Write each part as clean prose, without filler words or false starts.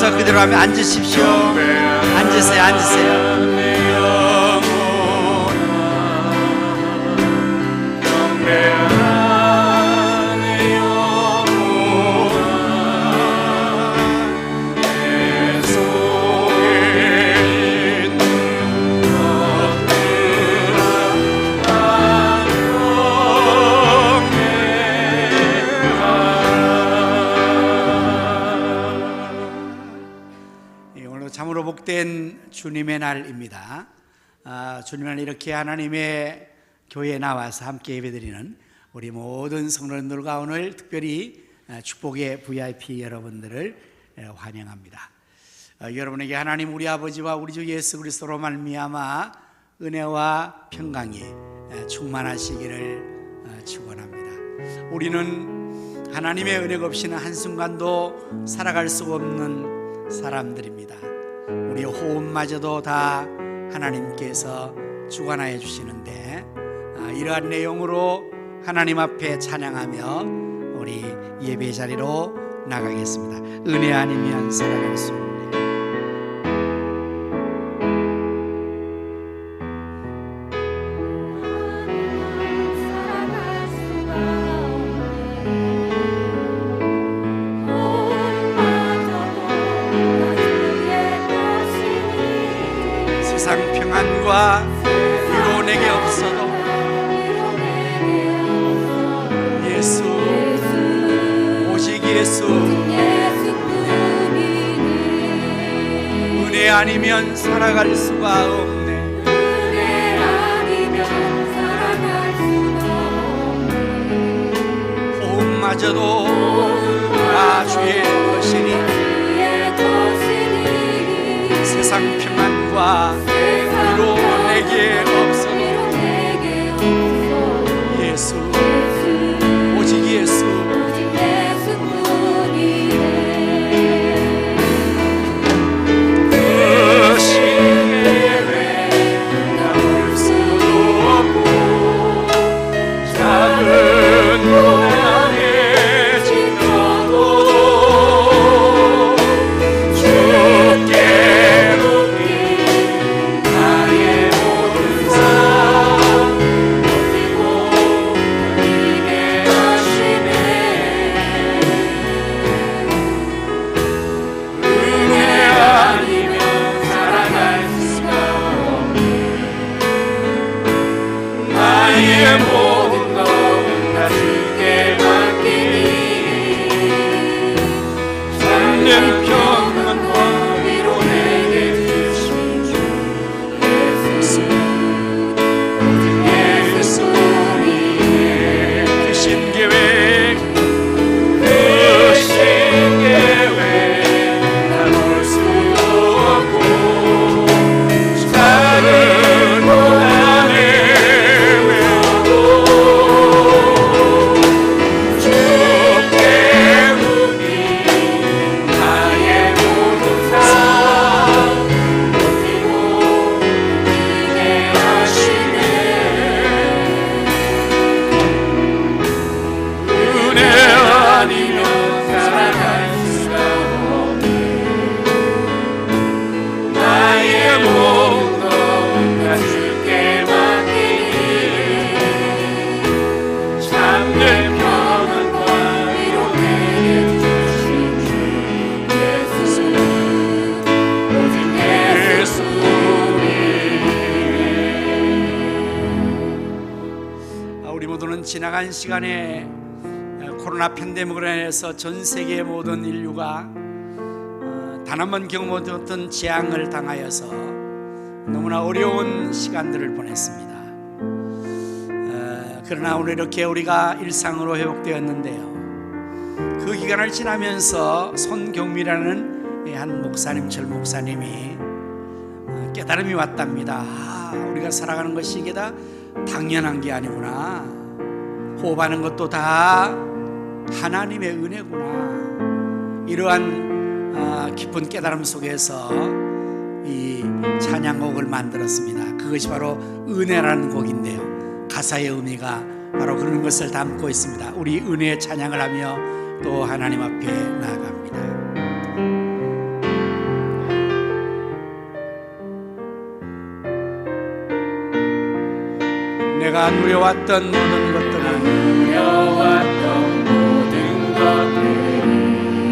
순서 그대로 하면 앉으십시오. 앉으세요, 앉으세요. 참으로 복된 주님의 날입니다. 주님을 이렇게 하나님의 교회에 나와서 함께 예배드리는 우리 모든 성도님들과 오늘 특별히 축복의 VIP 여러분들을 환영합니다. 여러분에게 하나님 우리 아버지와 우리 주 예수 그리스도로 말미암아 은혜와 평강이 충만하시기를 축원합니다. 우리는 하나님의 은혜가 없이는 한순간도 살아갈 수가 없는 사람들입니다. 우리 호흡마저도 다 하나님께서 주관하여 주시는데 이러한 내용으로 하나님 앞에 찬양하며 우리 예배 자리로 나가겠습니다. 은혜 아니면 살아갈 수 없네. 세상 평안과 위로 내게 없어도 예수, 오직 예수, 은혜 아니면 살아갈 수가 없네. 은혜 아니면 살아갈 수가 없네. 호흡마저도 다 주의 것이니 세상 평안과 위로 내게 없어도 예수, 오직 예수, 그 시계에 나올 수도 없고 작은 고난에 지켜도 주께 묻기 나의 모든 삶 버티고 이게 하시네. 은혜 아니면 살아갈 수가 없네. 나의 모든 것 다 주께 맡기니 참된 평안과 위로 내게 주신 주 예수, 오직 예수님의 크신 계획, 크신 계획 나올 수도 없고 작은 고난에 외워도 주께 묻기 나의 모든 삶 버티고 이게 하시네. 은혜 아니면 살아갈 수가 없네. 나의 모든 것 주께 맡기니 참된 평안과 위로 내게 주신 주 예수, 오직 예수님의. 우리 모두는 지나간 시간에 코로나 팬데믹으로 인해서 전 세계의 모든 인류가 단 한 번 경험 못했던 재앙을 당하여서 너무나 어려운 시간들을 보냈습니다. 그러나 오늘 이렇게 우리가 일상으로 회복되었는데요, 그 기간을 지나면서 손경미라는 한 목사님, 절 목사님이 깨달음이 왔답니다. 우리가 살아가는 것이 이게 다 당연한 게 아니구나. 호흡하는 것도 다 하나님의 은혜구나. 이러한 깊은 깨달음 속에서 이 찬양곡을 만들었습니다. 그것이 바로 은혜라는 곡인데요, 가사의 의미가 바로 그런 것을 담고 있습니다. 우리 은혜의 찬양을 하며 또 하나님 앞에 나아갑니다. 내가 누려왔던 모든 것들을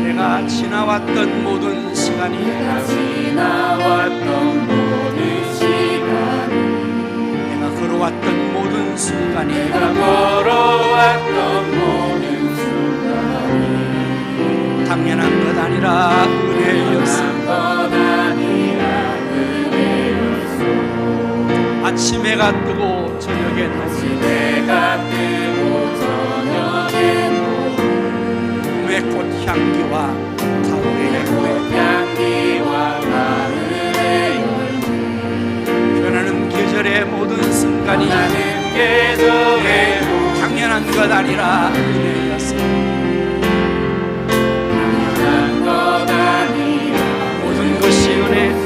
내가 지나왔던 모든 시간이 내가 걸어왔던 모든 순간이 당연한 것 아니라 은혜였습니다. 아침 해가 뜨고 저녁에 봄의 꽃향기와 가을의 열매 변하는 계절의 모든 순간이 당연한 것 아니라 은혜였습니다. 모든 것이 은혜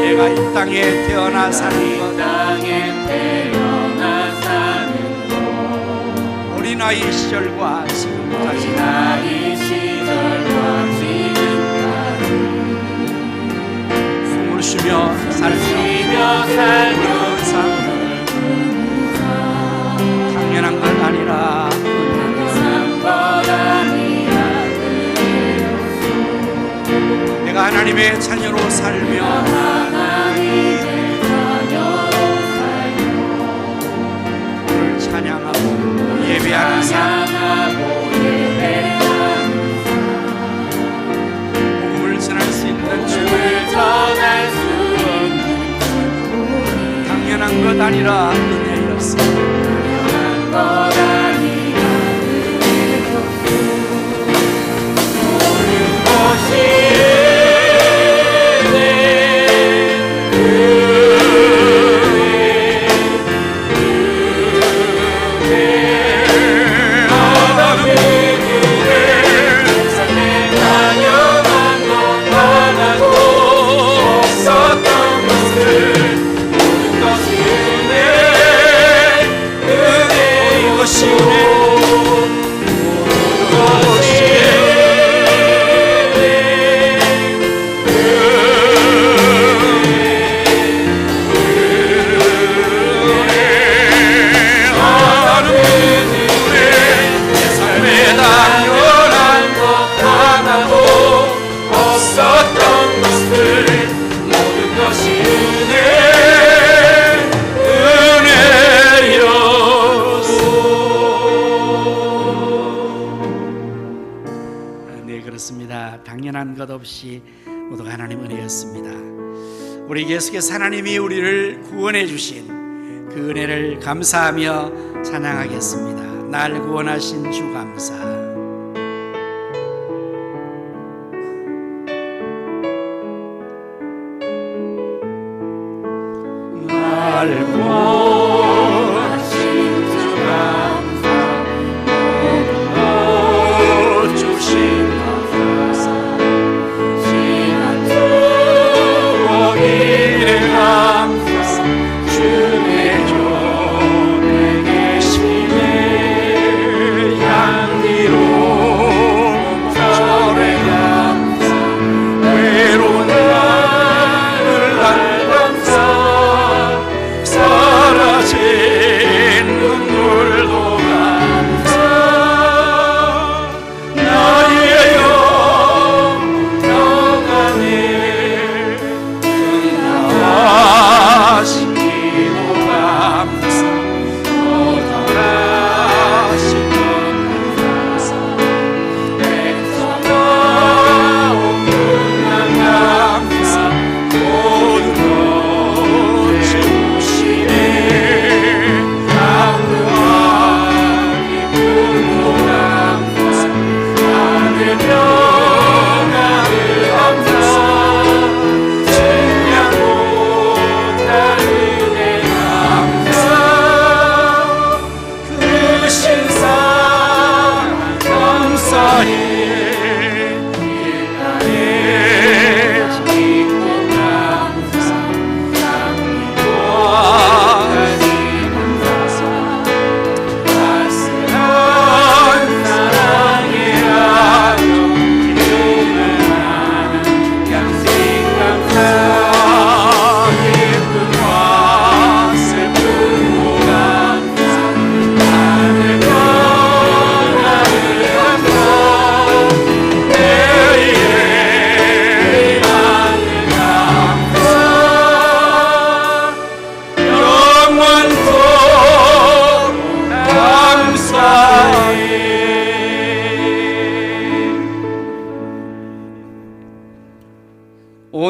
내가 이 땅에 태어나 사는 어린아이 시절과 지금까지 숨을 쉬며 살며 당연한 건 아니라 내가 하나님의 자녀로 살며 그를 찬양하고 예배하는 삶 복음을 전할 수 있는 당연한 것 아니라 은혜였습니다. 당연한 것 없이 모두가 하나님 은혜였습니다. 우리 계속해서 하나님이 우리를 구원해 주신 그 은혜를 감사하며 찬양하겠습니다. 날 구원하신 주 감사. 날 구원하신 주 감사. 주신 주의 교회 계시네 향기로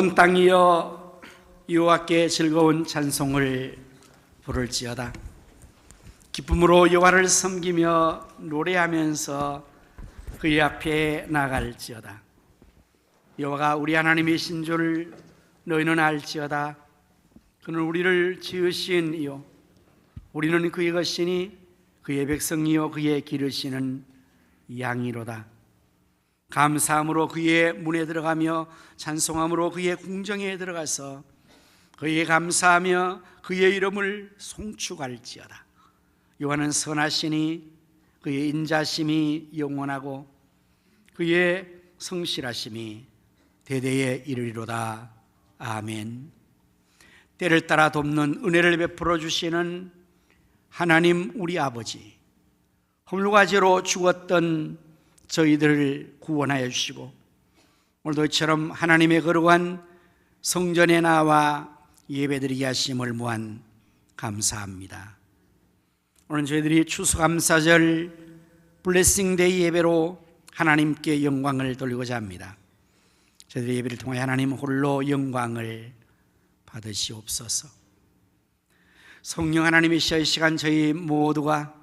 온 땅이여 여호와께 즐거운 찬송을 부를지어다. 기쁨으로 여호와를 섬기며 노래하면서 그의 앞에 나갈지어다. 여호와가 우리 하나님이신 줄 너희는 알지어다. 그는 우리를 지으신 이요 우리는 그의 것이니 그의 백성이요 그의 기르시는 양이로다. 감사함으로 그의 문에 들어가며 찬송함으로 그의 궁정에 들어가서 그에게 감사하며 그의 이름을 송축할지어다. 여호와는 선하시니 그의 인자심이 영원하고 그의 성실하심이 대대에 이르리로다. 아멘. 때를 따라 돕는 은혜를 베풀어 주시는 하나님 우리 아버지, 험루가지로 죽었던 저희들을 구원하여 주시고 오늘도 이처럼 하나님의 거룩한 성전에 나와 예배드리게 하심을 무한 감사합니다. 오늘 저희들이 추수감사절 블레싱데이 예배로 하나님께 영광을 돌리고자 합니다. 저희들의 예배를 통해 하나님 홀로 영광을 받으시옵소서. 성령 하나님이시여 이 시간 저희 모두가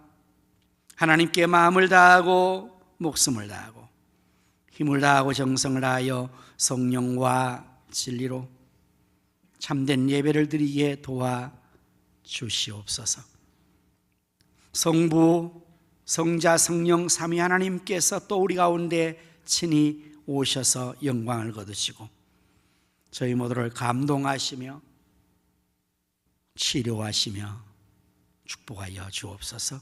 하나님께 마음을 다하고 목숨을 다하고 힘을 다하고 정성을 다하여 성령과 진리로 참된 예배를 드리게 도와주시옵소서. 성부, 성자, 성령 삼위 하나님께서 또 우리 가운데 친히 오셔서 영광을 거두시고 저희 모두를 감동하시며 치료하시며 축복하여 주옵소서.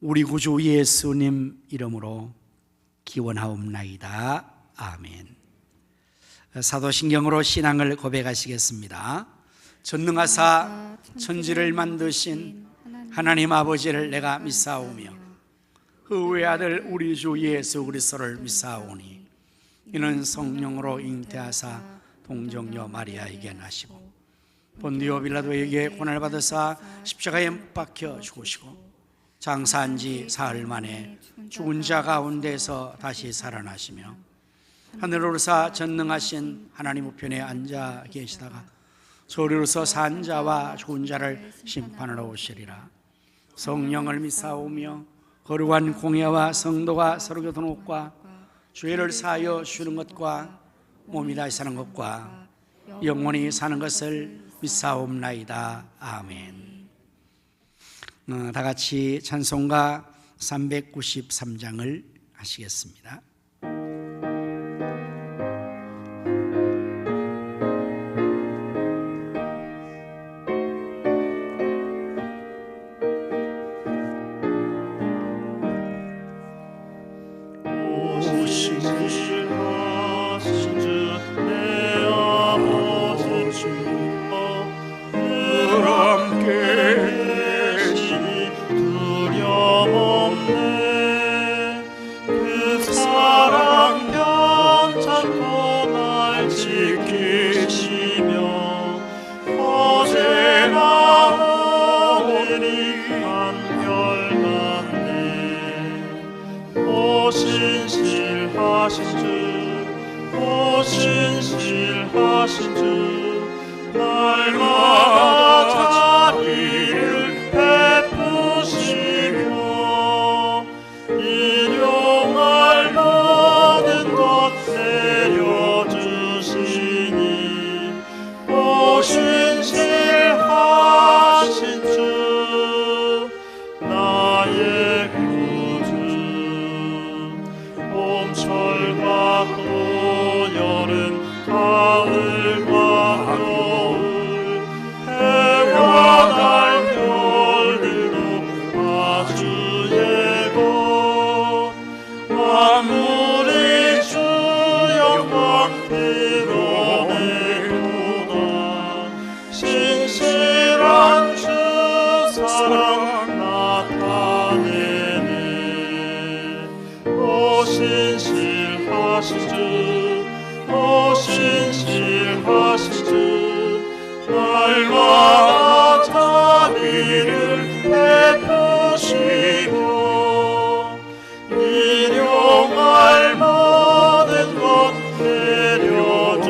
우리 구주 예수님 이름으로 기원하옵나이다. 아멘. 사도신경으로 신앙을 고백하시겠습니다. 전능하사 천지를 만드신 하나님 아버지를 내가 믿사오며 그 외아들 우리 주 예수 그리스도를 믿사오니 이는 성령으로 잉태하사 동정녀 마리아에게 나시고 본디오 빌라도에게 고난을 받으사 십자가에 못 박혀 죽으시고 장사한 지 사흘 만에 죽은 자 가운데서 다시 살아나시며 하늘로 오르사 전능하신 하나님 우편에 앉아 계시다가 저리로서 산 자와 죽은 자를 심판하러 오시리라. 성령을 믿사오며 거룩한 공예와 성도가 서로 교통하는 것과 죄를 사하여 주는 것과 몸이 다시 사는 것과 영원히 사는 것을 믿사옵나이다. 아멘. 다 같이 찬송가 393장을 하시겠습니다. 신실하신 주 날마다 자비를 베푸시며 일용할 모든 것 내려주시니 오 신실하신 주 나의 구주 봄철과 여름 가을과 겨울 해와 달 별들도 아주 예고 만물이 주 영광 드러내도다 신실한 주 사랑 나타내네 오 신실하신 주 오 신실하신 주 날마다 자비를 베푸시며 일용할 모든 것 내려주시니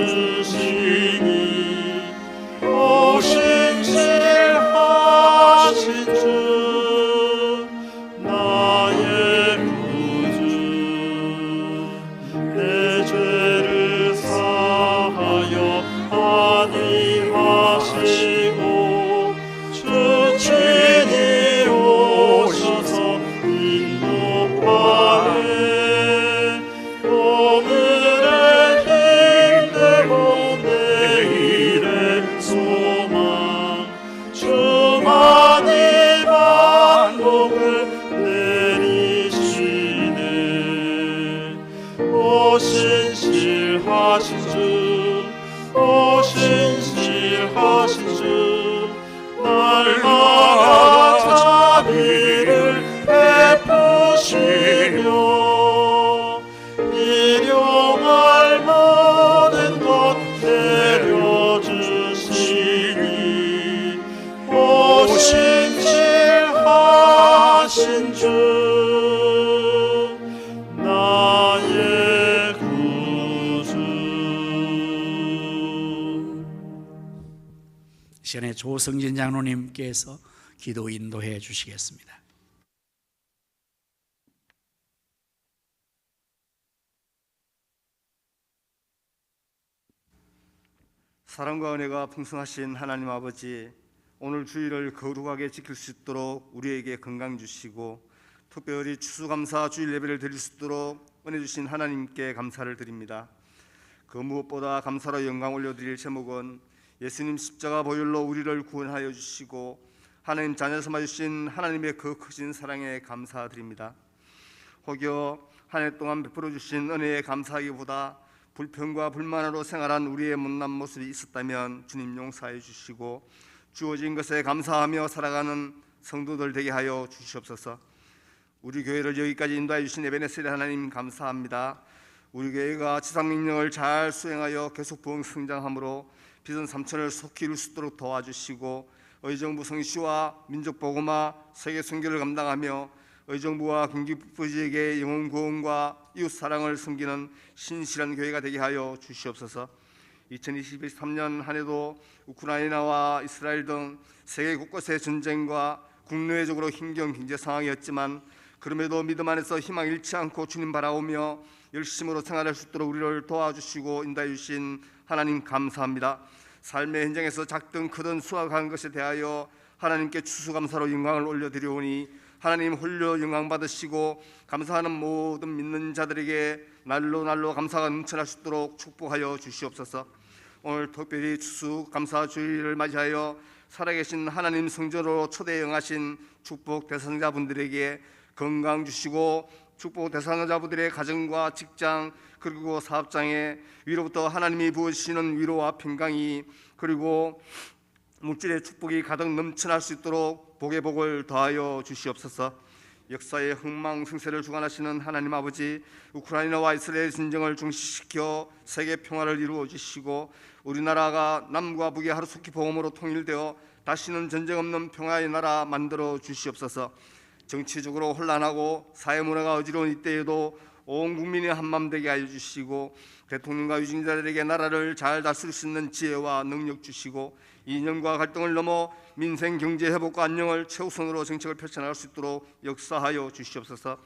시간에 조성진 장로님께서 기도 인도해 주시겠습니다. 사랑과 은혜가 풍성하신 하나님 아버지, 오늘 주일을 거룩하게 지킬 수 있도록 우리에게 건강 주시고 특별히 추수감사 주일 예배를 드릴 수 있도록 은혜 주신 하나님께 감사를 드립니다. 그 무엇보다 감사로 영광 올려드릴 제목은 예수님 십자가 보혈로 우리를 구원하여 주시고 하나님 자녀 삼아 주신 하나님의 그 크신 사랑에 감사드립니다. 혹여 한 해 동안 베풀어 주신 은혜에 감사하기보다 불평과 불만으로 생활한 우리의 못난 모습이 있었다면 주님 용서해 주시고 주어진 것에 감사하며 살아가는 성도들 되게 하여 주시옵소서. 우리 교회를 여기까지 인도해 주신 에베네셀 하나님 감사합니다. 우리 교회가 지상명령을 잘 수행하여 계속 부흥 성장함으로 비전 3천을 속히 이룰 수 있도록 도와주시고 의정부 성시와 민족보고마 세계 선교를 감당하며 의정부와 경기부지에게 영혼 구원과 이웃 사랑을 섬기는 신실한 교회가 되게 하여 주시옵소서. 2023년 한 해도 우크라이나와 이스라엘 등 세계 곳곳의 전쟁과 국내외적으로 힘겨운 경제 상황이었지만 그럼에도 믿음 안에서 희망 잃지 않고 주님 바라오며 열심으로 생활할 수 있도록 우리를 도와주시고 인도해 주신 하나님 감사합니다. 삶의 현장에서 작든 크든 수확한 것에 대하여 하나님께 추수감사로 영광을 올려드리오니 하나님 홀로 영광 받으시고 감사하는 모든 믿는 자들에게 날로 감사가 넘쳐날 수 있도록 축복하여 주시옵소서. 오늘 특별히 추수감사 주일을 맞이하여 살아계신 하나님 성전으로 초대 영하신 축복 대상자분들에게 건강 주시고 축복 대상자분들의 가정과 직장 그리고 사업장에 위로부터 하나님이 부으시는 위로와 평강이 그리고 물질의 축복이 가득 넘쳐날 수 있도록 복의 복을 더하여 주시옵소서. 역사의 흥망성쇠를 주관하시는 하나님 아버지, 우크라이나와 이스라엘 전쟁을 중시시켜 세계 평화를 이루어 주시고 우리나라가 남과 북의 하루속히 복음으로 통일되어 다시는 전쟁 없는 평화의 나라 만들어 주시옵소서. 정치적으로 혼란하고 사회문화가 어지러운 이때에도 온 국민이 한마음 되게 하여 주시고 대통령과 유진자들에게 나라를 잘 다스릴 수 있는 지혜와 능력 주시고 이념과 갈등을 넘어 민생 경제 회복과 안녕을 최우선으로 정책을 펼쳐나갈 수 있도록 역사하여 주시옵소서.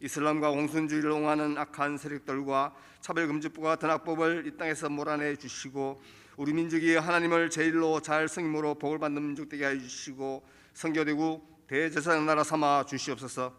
이슬람과 공산주의를 옹호하는 악한 세력들과 차별금지법과 같은 악법을 이 땅에서 몰아내 주시고 우리 민족이 하나님을 제일로 잘 성임으로 복을 받는 민족 되게 하여 주시고 선교대국 대제사장 나라 삼아 주시옵소서.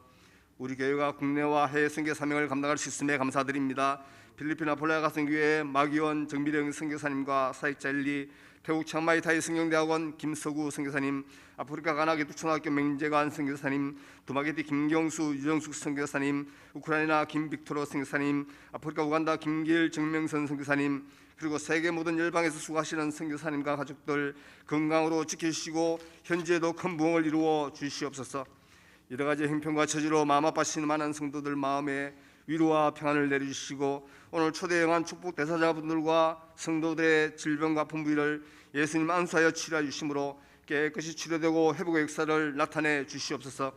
우리 교회가 국내와 해외 선교 사명을 감당할 수 있음에 감사드립니다. 필리핀 아폴로야 가성교회 마기원 정미령 선교사님과 사역자 엘리, 태국 치앙마이 타이 성경대학원 김서구 선교사님, 아프리카 가나 기독초등학교 맹재관 선교사님, 두마게티 김경수 유정숙 선교사님, 우크라이나 김빅토로 선교사님, 아프리카 우간다 김길 정명선 선교사님, 그리고 세계 모든 열방에서 수고하시는 선교사님과 가족들 건강으로 지키시고 현재에도 큰 부흥을 이루어 주시옵소서. 여러 가지 형편과 처지로 마음 아파하시는 많은 성도들 마음에 위로와 평안을 내려주시고 오늘 초대 영한 축복 대사자분들과 성도들의 질병과 분부를 예수님 안수하여 치료해 주심으로 깨끗이 치료되고 회복의 역사를 나타내 주시옵소서.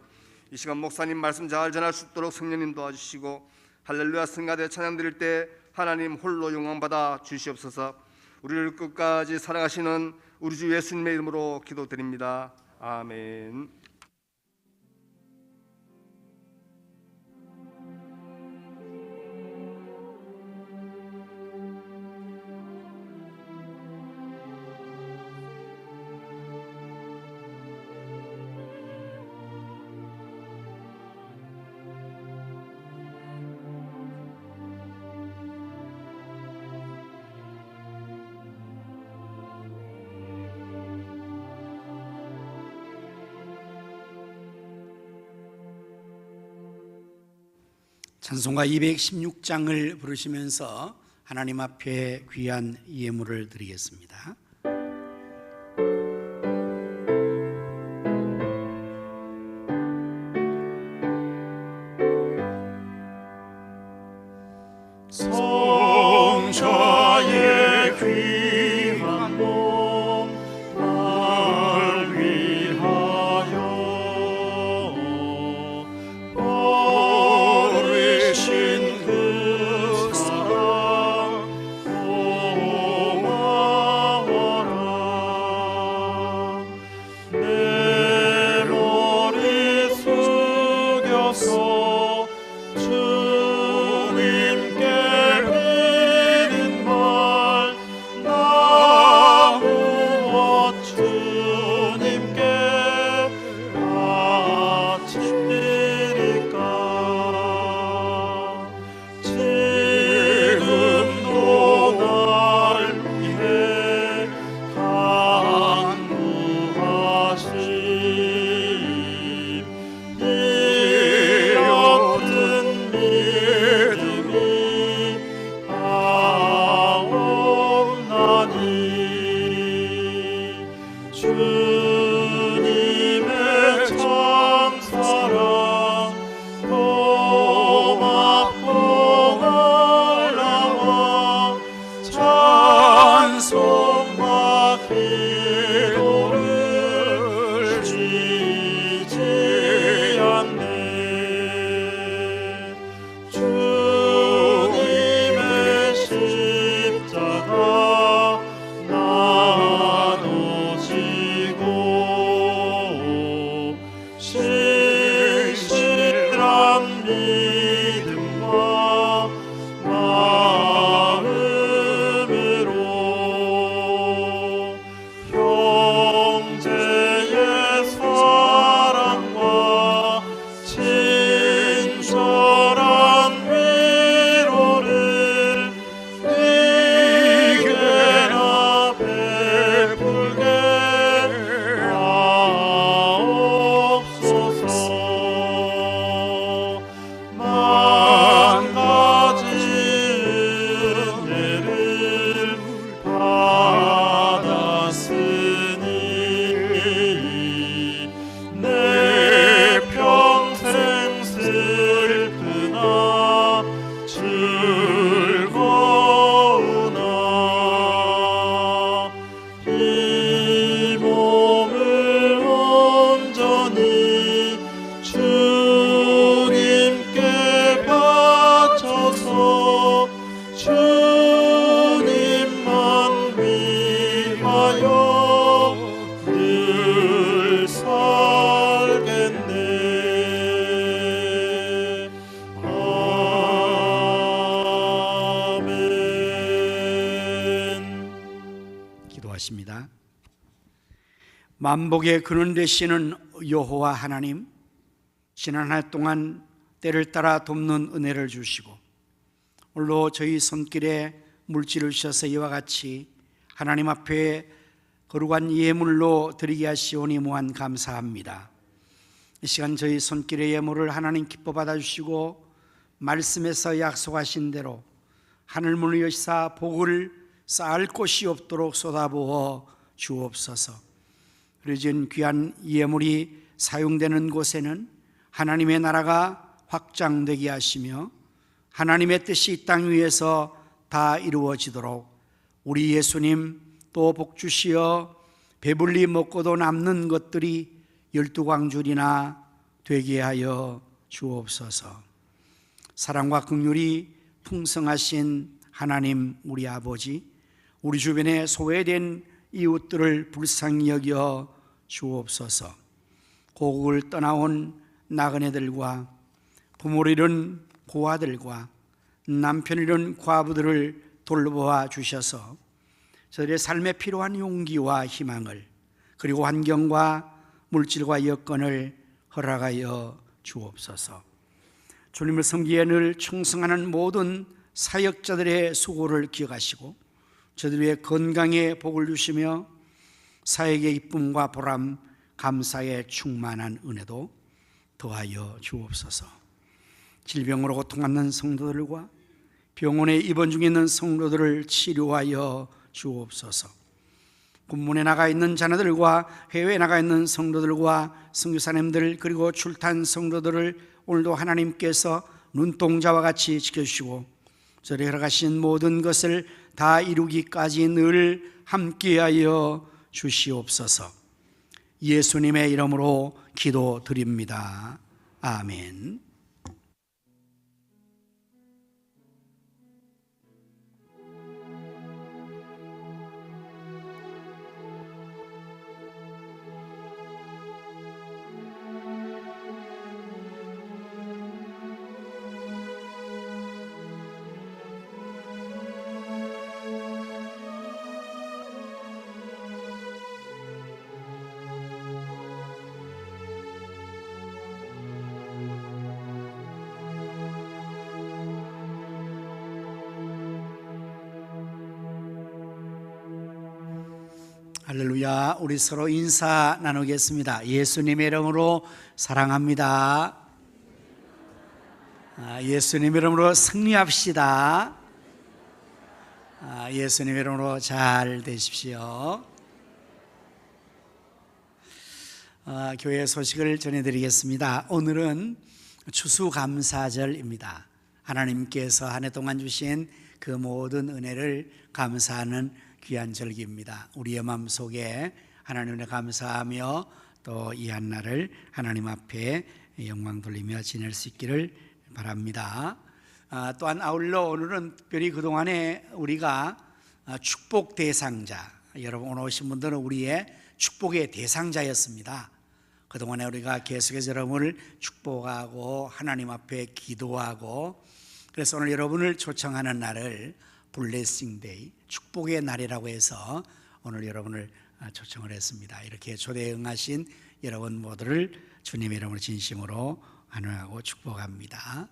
이 시간 목사님 말씀 잘 전할 수 있도록 성령님 도와주시고 할렐루야 성가대 찬양 드릴 때 하나님 홀로 영광받아 주시옵소서. 우리를 끝까지 사랑하시는 우리 주 예수님의 이름으로 기도드립니다. 아멘. 찬송가 216장을 부르시면서 하나님 앞에 귀한 예물을 드리겠습니다. 성자의 귀한 몸 날 위하여 버리신 그 사랑 고마워라. 믿음과 마음으로 형제의 사랑과 친절한 위로를 네게나 베풀게 하옵소서. 만 가지 은혜를 받았으니 내 평생 슬프나 즐거우나 이 몸을 온전히 주님께 바쳐서 주님만 위하여 늘 살겠네. 아멘. 기도하십니다. 만복의 근원 되시는 여호와 하나님, 지난 한 해 동안 때를 따라 돕는 은혜를 주시고 오늘도 저희 손길에 물질을 주셔서 이와 같이 하나님 앞에 거룩한 예물로 드리게 하시오니 무한 감사합니다. 이 시간 저희 손길의 예물을 하나님 기뻐 받아주시고 말씀에서 약속하신 대로 하늘문을 여시사 복을 쌓을 곳이 없도록 쏟아부어 주옵소서. 그러진 귀한 예물이 사용되는 곳에는 하나님의 나라가 확장되게 하시며 하나님의 뜻이 이 땅 위에서 다 이루어지도록 우리 예수님 또 복 주시어 배불리 먹고도 남는 것들이 12광줄이나 되게 하여 주옵소서. 사랑과 긍휼이 풍성하신 하나님 우리 아버지, 우리 주변에 소외된 이웃들을 불쌍히 여겨 주옵소서. 고국을 떠나온 나그네들과 부모를 잃은 고아들과 남편을 잃은 과부들을 돌보아 주셔서 저들의 삶에 필요한 용기와 희망을, 그리고 환경과 물질과 여건을 허락하여 주옵소서. 주님을 섬기에 늘 충성하는 모든 사역자들의 수고를 기억하시고 저들의 건강에 복을 주시며 사역의 기쁨과 보람, 감사의 충만한 은혜도 더하여 주옵소서. 질병으로 고통받는 성도들과 병원에 입원 중에 있는 성도들을 치료하여 주옵소서. 군문에 나가 있는 자녀들과 해외에 나가 있는 성도들과 선교사님들, 그리고 출탄 성도들을 오늘도 하나님께서 눈동자와 같이 지켜주시고 저를 허락하신 모든 것을 다 이루기까지 늘 함께하여 주시옵소서. 예수님의 이름으로 기도드립니다. 아멘. 할렐루야. 우리 서로 인사 나누겠습니다. 예수님의 이름으로 사랑합니다. 예수님의 이름으로 승리합시다. 예수님의 이름으로 잘 되십시오. 교회 소식을 전해드리겠습니다. 오늘은 추수감사절입니다. 하나님께서 한 해 동안 주신 그 모든 은혜를 감사하는 귀한 절기입니다. 우리의 마음속에 하나님을 감사하며 또 이 한날을 하나님 앞에 영광 돌리며 지낼 수 있기를 바랍니다. 또한 아울러 오늘은 특별히 그동안에 우리가 축복 대상자, 여러분 오늘 오신 분들은 우리의 축복의 대상자였습니다. 그동안에 우리가 계속해서 여러분을 축복하고 하나님 앞에 기도하고, 그래서 오늘 여러분을 초청하는 날을 블레싱 데이, 축복의 날이라고 해서 오늘 여러분을 초청을 했습니다. 이렇게 초대에 응하신 여러분 모두를 주님의 이름으로 진심으로 환영하고 축복합니다.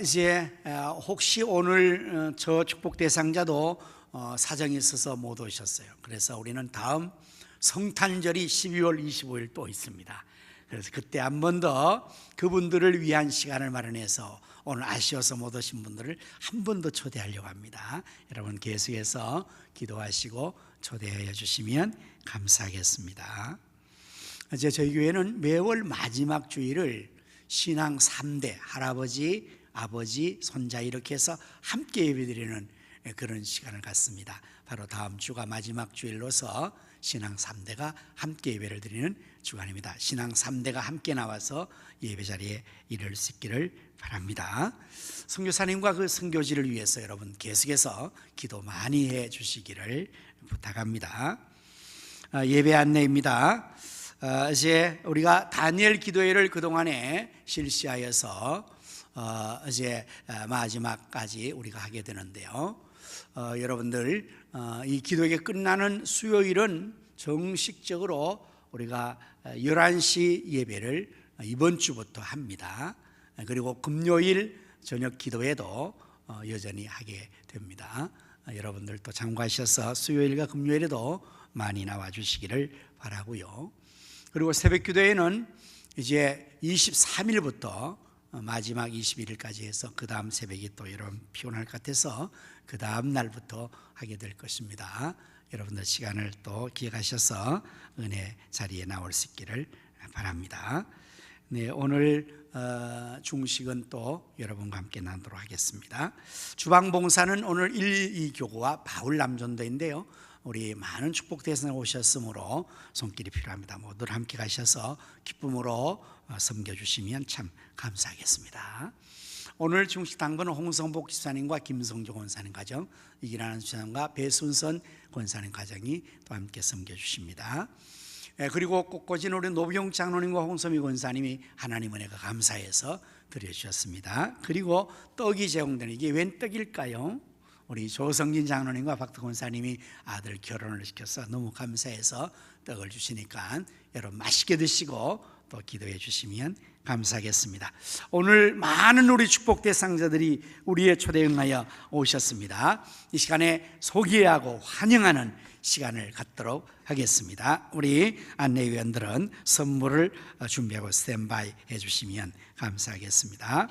이제 혹시 오늘 저 축복 대상자도 사정이 있어서 못 오셨어요. 그래서 우리는 다음 성탄절이 12월 25일 또 있습니다. 그래서 그때 한 번 더 그분들을 위한 시간을 마련해서 오늘 아쉬워서 못 오신 분들을 한 번 더 초대하려고 합니다. 여러분 계속해서 기도하시고 초대해 주시면 감사하겠습니다. 이제 저희 교회는 매월 마지막 주일을 신앙 3대, 할아버지, 아버지, 손자 이렇게 해서 함께 예배드리는 그런 시간을 갖습니다. 바로 다음 주가 마지막 주일로서 신앙 3대가 함께 예배를 드리는 주간입니다. 신앙 3대가 함께 나와서 예배 자리에 이를 수 있기를 바랍니다. 선교사님과 그 선교지를 위해서 여러분 계속해서 기도 많이 해 주시기를 부탁합니다. 예배 안내입니다. 이제 우리가 다니엘 기도회를 그동안에 실시하여서 이제 마지막까지 우리가 하게 되는데요. 여러분들 이 기도회가 끝나는 수요일은 정식적으로 우리가 11시 예배를 이번 주부터 합니다. 그리고 금요일 저녁 기도회도 여전히 하게 됩니다. 여러분들도 참고하셔서 수요일과 금요일에도 많이 나와 주시기를 바라고요. 그리고 새벽 기도회는 이제 23일부터 마지막 21일까지 해서 그 다음 새벽이 또 여러분 피곤할 것 같아서 그 다음 날부터 하게 될 것입니다. 여러분들 시간을 또 기억하셔서 은혜 자리에 나올 수 있기를 바랍니다. 네, 오늘 중식은 또 여러분과 함께 나누도록 하겠습니다. 주방봉사는 오늘 1, 2교구와 바울남전도인데요. 우리 많은 축복 대상에 오셨으므로 손길이 필요합니다. 모두 함께 가셔서 기쁨으로 섬겨주시면 참 감사하겠습니다. 오늘 중식 당번은 홍성복 집사님과 김성조 권사님 가정, 이기라는 집사님과 배순선 권사님 가정이 또 함께 섬겨주십니다. 그리고 꽃꽂이는 우리 노병 장로님과 홍소미 권사님이 하나님 은혜가 감사해서 드려주셨습니다. 그리고 떡이 제공되는 이게 웬 떡일까요? 우리 조성진 장로님과 박덕 권사님이 아들 결혼을 시켜서 너무 감사해서 떡을 주시니까 여러분 맛있게 드시고 또 기도해 주시면 감사하겠습니다. 오늘 많은 우리 축복 대상자들이 우리의 초대에 응하여 오셨습니다. 이 시간에 소개하고 환영하는 시간을 갖도록 하겠습니다. 우리 안내위원들은 선물을 준비하고 스탠바이 해주시면 감사하겠습니다.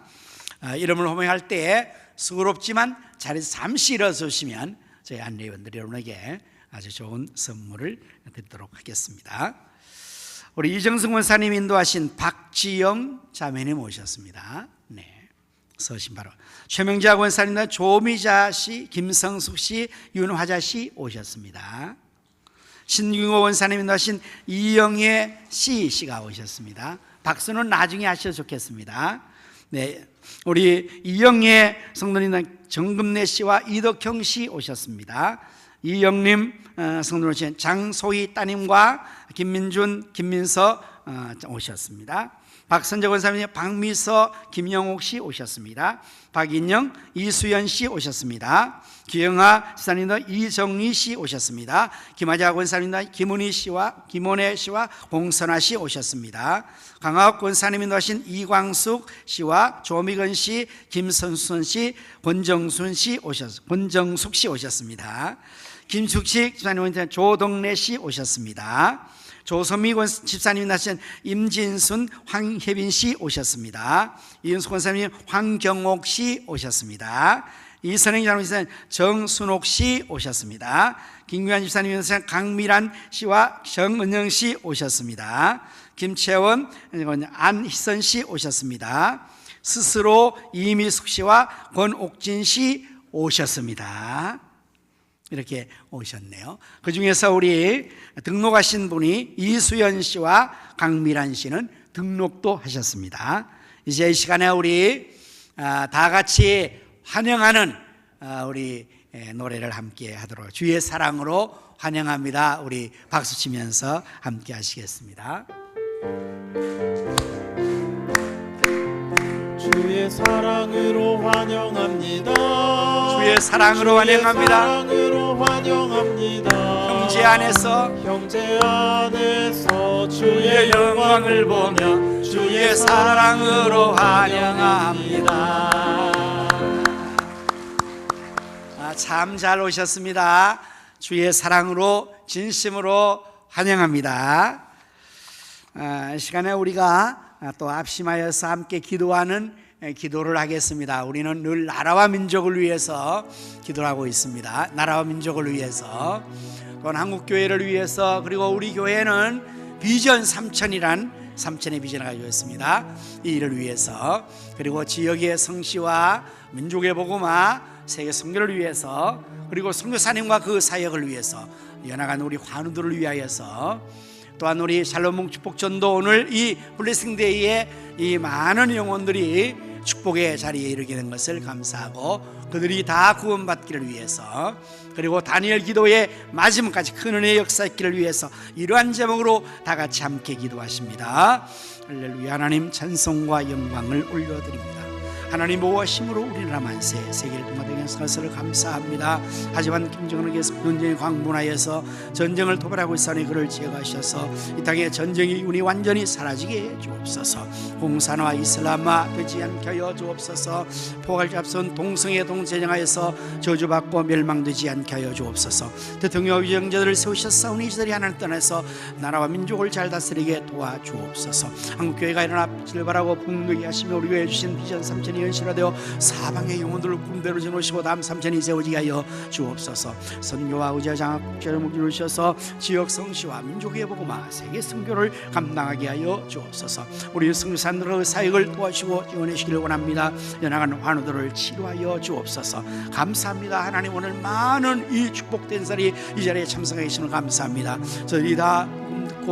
이름을 호명할 때 수고롭지만 자리에서 잠시 일어서시면 저희 안내위원들이 여러분에게 아주 좋은 선물을 드리도록 하겠습니다. 우리 이정승 원사님 인도하신 박지영 자매님 오셨습니다. 네, 서신 바로 최명자 권사님과 조미자 씨, 김성숙 씨, 윤화자 씨 오셨습니다. 신규호 원사님 인도하신 이영애 씨가 오셨습니다. 박수는 나중에 하셔도 좋겠습니다. 네, 우리 이영애 성도님 정금래 씨와 이덕형 씨 오셨습니다. 이영님 성도님 오신 장소희 따님과 김민준, 김민서 오셨습니다. 박선재 권사님, 박미서, 김영옥 씨 오셨습니다. 박인영, 이수연 씨 오셨습니다. 기영아 집사님도 이정희 씨 오셨습니다. 김하자 권사님도 김은희 씨와 김원혜 씨와 공선아 씨 오셨습니다. 강학 권사님이 하신 이광숙 씨와 조미근 씨, 김선순 씨, 권정숙 씨 오셨습니다. 김숙식 집사님, 조동래 씨 오셨습니다. 조선미 집사님이 나신 임진순, 황혜빈 씨 오셨습니다. 이윤숙 권사님, 황경옥 씨 오셨습니다. 이선행 장로님, 정순옥 씨 오셨습니다. 김규환 집사님이 나신 강미란 씨와 정은영 씨 오셨습니다. 김채원, 안희선 씨 오셨습니다. 스스로 이미숙 씨와 권옥진 씨 오셨습니다. 이렇게 오셨네요. 그 중에서 우리 등록하신 분이 이수연 씨와 강미란 씨는 등록도 하셨습니다. 이제 이 시간에 우리 다 같이 환영하는 우리 노래를 함께 하도록, 주의 사랑으로 환영합니다. 우리 박수 치면서 함께 하시겠습니다. 주의 사랑으로 환영합니다. 주의 사랑으로 환영합니다. 사랑으로 환영합니다. 형제 안에서 주의 영광을 보며 주의 사랑으로 환영합니다. 참 잘 오셨습니다. 주의 사랑으로 진심으로 환영합니다. 이 시간에 우리가 또 합심하여서 함께 기도하는 기도를 하겠습니다. 우리는 늘 나라와 민족을 위해서 기도하고 있습니다. 나라와 민족을 위해서, 또한 한국교회를 위해서, 그리고 우리 교회는 비전 3000이란 3000의 비전을 가지고 있습니다. 이 일을 위해서, 그리고 지역의 성시와 민족의 복음화, 세계 선교를 위해서, 그리고 선교사님과 그 사역을 위해서, 연약한 우리 환우들을 위하여서, 또한 우리 샬롬 축복전도 오늘 이 블레싱데이에 이 많은 영혼들이 축복의 자리에 이르게 된 것을 감사하고, 그들이 다 구원받기를 위해서, 그리고 다니엘 기도의 마지막까지 큰 은혜의 역사있기를 위해서 이러한 제목으로 다 같이 함께 기도하십니다. 할렐루야. 하나님 찬송과 영광을 올려드립니다. 하나님 보호하심으로 우리나라 만세 세계를 통하게 하신 것을 감사합니다. 하지만 김정은을 계속 전쟁에 광분하여서 전쟁을 도발하고 있사오니 그를 제거하셔서 이 땅에 전쟁의 운이 완전히 사라지게 해 주옵소서. 공산화 이슬람화 되지 않게 하여 주옵소서. 포괄 잡선 동성애 동제정하여서 저주받고 멸망되지 않게 하여 주옵소서. 대통령 위정자들을 세우셨사오니 이들이 하나님 떠나서 나라와 민족을 잘 다스리게 도와주옵소서. 한국교회가 일어나 빛을 발하고 풍성하게 하시며 우리 교회에 주신 비전 3000이 현실화되어 사방의 영혼들을 꿈대로 지놓으시고 다음 3000이 세워지게 하여 주옵소서. 선교와 의자 장학국제를 목주르셔서 지역 성시와 민족의 복음화 세계 선교를 감당하게 하여 주옵소서. 우리 선교사님들의 사역을 도와주시고 지원해 주시기를 원합니다. 연약한 환우들을 치료하여 주옵소서. 감사합니다. 하나님 오늘 많은 이 축복된 자리 이 자리에 참석해 주시는 감사합니다. 저희 다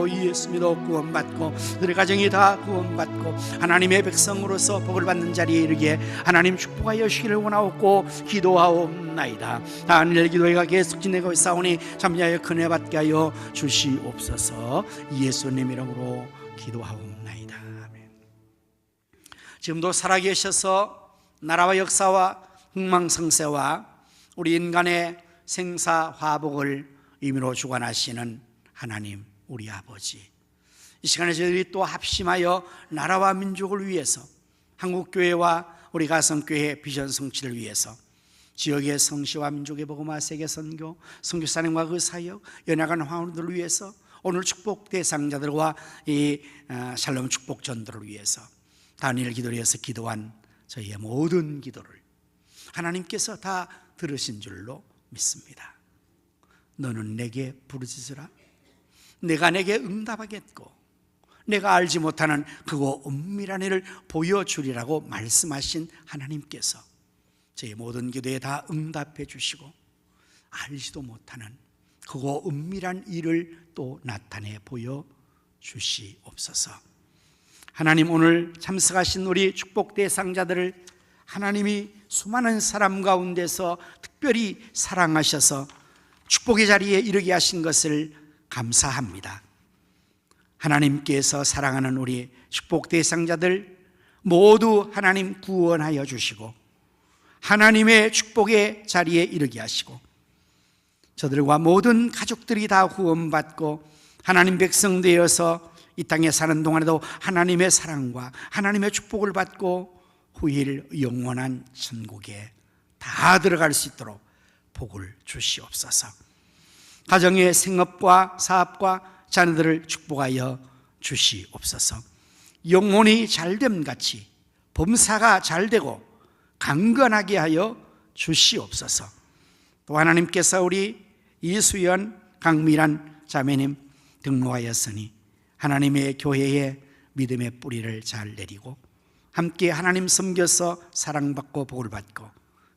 예수 믿어 구원받고 우리 가정이 다 구원받고 하나님의 백성으로서 복을 받는 자리에 이르게 하나님 축복하여 주시기를 원하옵고 기도하옵나이다. 다니엘 기도회가 계속 지내고 있사오니 참여하여 큰애 받게 하여 주시옵소서. 예수님 이름으로 기도하옵나이다. 아멘. 지금도 살아계셔서 나라와 역사와 흥망성쇠와 우리 인간의 생사화복을 임의로 주관하시는 하나님 우리 아버지, 이 시간에 저희들이 또 합심하여 나라와 민족을 위해서, 한국교회와 우리 가성교회 비전 성취를 위해서, 지역의 성시와 민족의 복음화 세계 선교, 선교사님과 그 사역, 연약한 환우들을 위해서, 오늘 축복 대상자들과 이 샬롬 축복 전도를 위해서 다니엘 기도를 위해서 기도한 저희의 모든 기도를 하나님께서 다 들으신 줄로 믿습니다. 너는 내게 부르짖으라. 내가 내게 응답하겠고 내가 알지 못하는 그거 은밀한 일을 보여주리라고 말씀하신 하나님께서 저희 모든 기도에 다 응답해 주시고 알지도 못하는 그거 은밀한 일을 또 나타내 보여주시옵소서. 하나님 오늘 참석하신 우리 축복 대상자들을 하나님이 수많은 사람 가운데서 특별히 사랑하셔서 축복의 자리에 이르게 하신 것을 감사합니다. 하나님께서 사랑하는 우리 축복 대상자들 모두 하나님 구원하여 주시고 하나님의 축복의 자리에 이르게 하시고 저들과 모든 가족들이 다 구원받고 하나님 백성 되어서 이 땅에 사는 동안에도 하나님의 사랑과 하나님의 축복을 받고 후일 영원한 천국에 다 들어갈 수 있도록 복을 주시옵소서. 가정의 생업과 사업과 자녀들을 축복하여 주시옵소서. 영혼이 잘됨 같이 범사가 잘되고 강건하게 하여 주시옵소서. 또 하나님께서 우리 이수연, 강미란 자매님 등록하였으니 하나님의 교회에 믿음의 뿌리를 잘 내리고 함께 하나님 섬겨서 사랑받고 복을 받고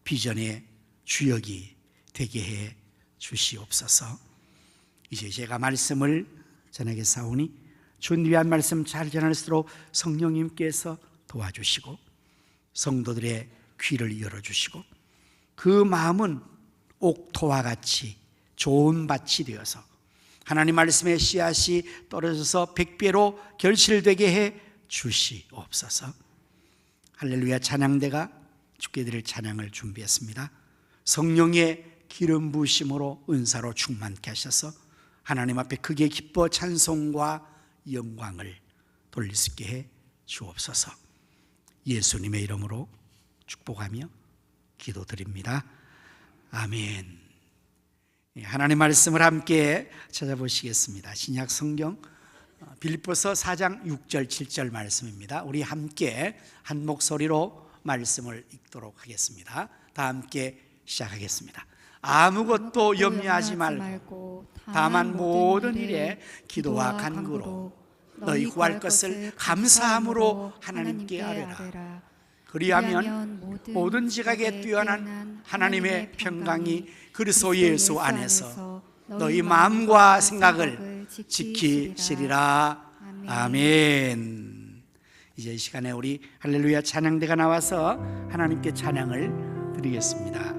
비전의 주역이 되게 해 주시옵소서. 이제 제가 말씀을 전하겠사오니 준비한 말씀 잘 전할수록 성령님께서 도와주시고 성도들의 귀를 열어주시고 그 마음은 옥토와 같이 좋은 밭이 되어서 하나님 말씀의 씨앗이 떨어져서 100배로 결실되게 해 주시옵소서. 할렐루야. 찬양대가 주께 드릴 찬양을 준비했습니다. 성령의 기름 부으심으로 은사로 충만케 하셔서 하나님 앞에 크게 기뻐 찬송과 영광을 돌릴 수 있게 해 주옵소서. 예수님의 이름으로 축복하며 기도드립니다. 아멘. 하나님 말씀을 함께 찾아보시겠습니다. 신약 성경 빌립보서 4장 6절 7절 말씀입니다. 우리 함께 한 목소리로 말씀을 읽도록 하겠습니다. 다 함께 시작하겠습니다. 아무것도 염려하지 말고 다만 모든 일에 기도와 간구로 너희 구할 것을 감사함으로 하나님께 아뢰라. 그리하면 모든 지각에 뛰어난 하나님의 평강이 그리스도 예수 안에서 너희 마음과 생각을 지키시리라. 아멘. 이제 이 시간에 우리 할렐루야 찬양대가 나와서 하나님께 찬양을 드리겠습니다.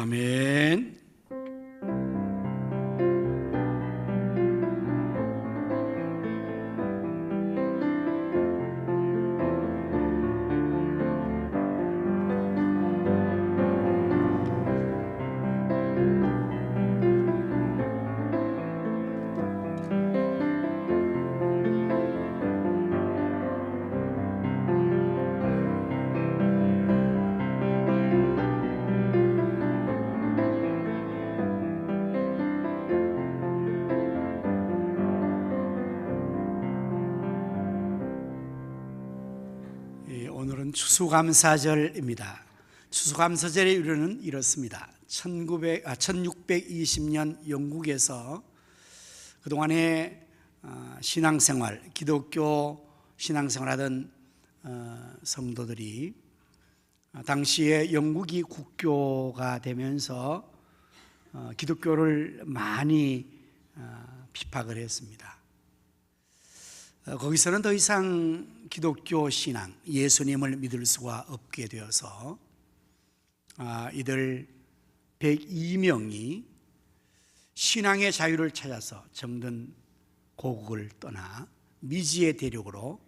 아멘. 오늘은 추수감사절입니다. 추수감사절의 이유는 이렇습니다. 1620년 영국에서 그동안에 신앙생활, 기독교 신앙생활하던 성도들이 당시에 영국이 국교가 되면서 기독교를 많이 핍박을 했습니다. 거기서는 더 이상 기독교 신앙, 예수님을 믿을 수가 없게 되어서 이들 102명이 신앙의 자유를 찾아서 정든 고국을 떠나 미지의 대륙으로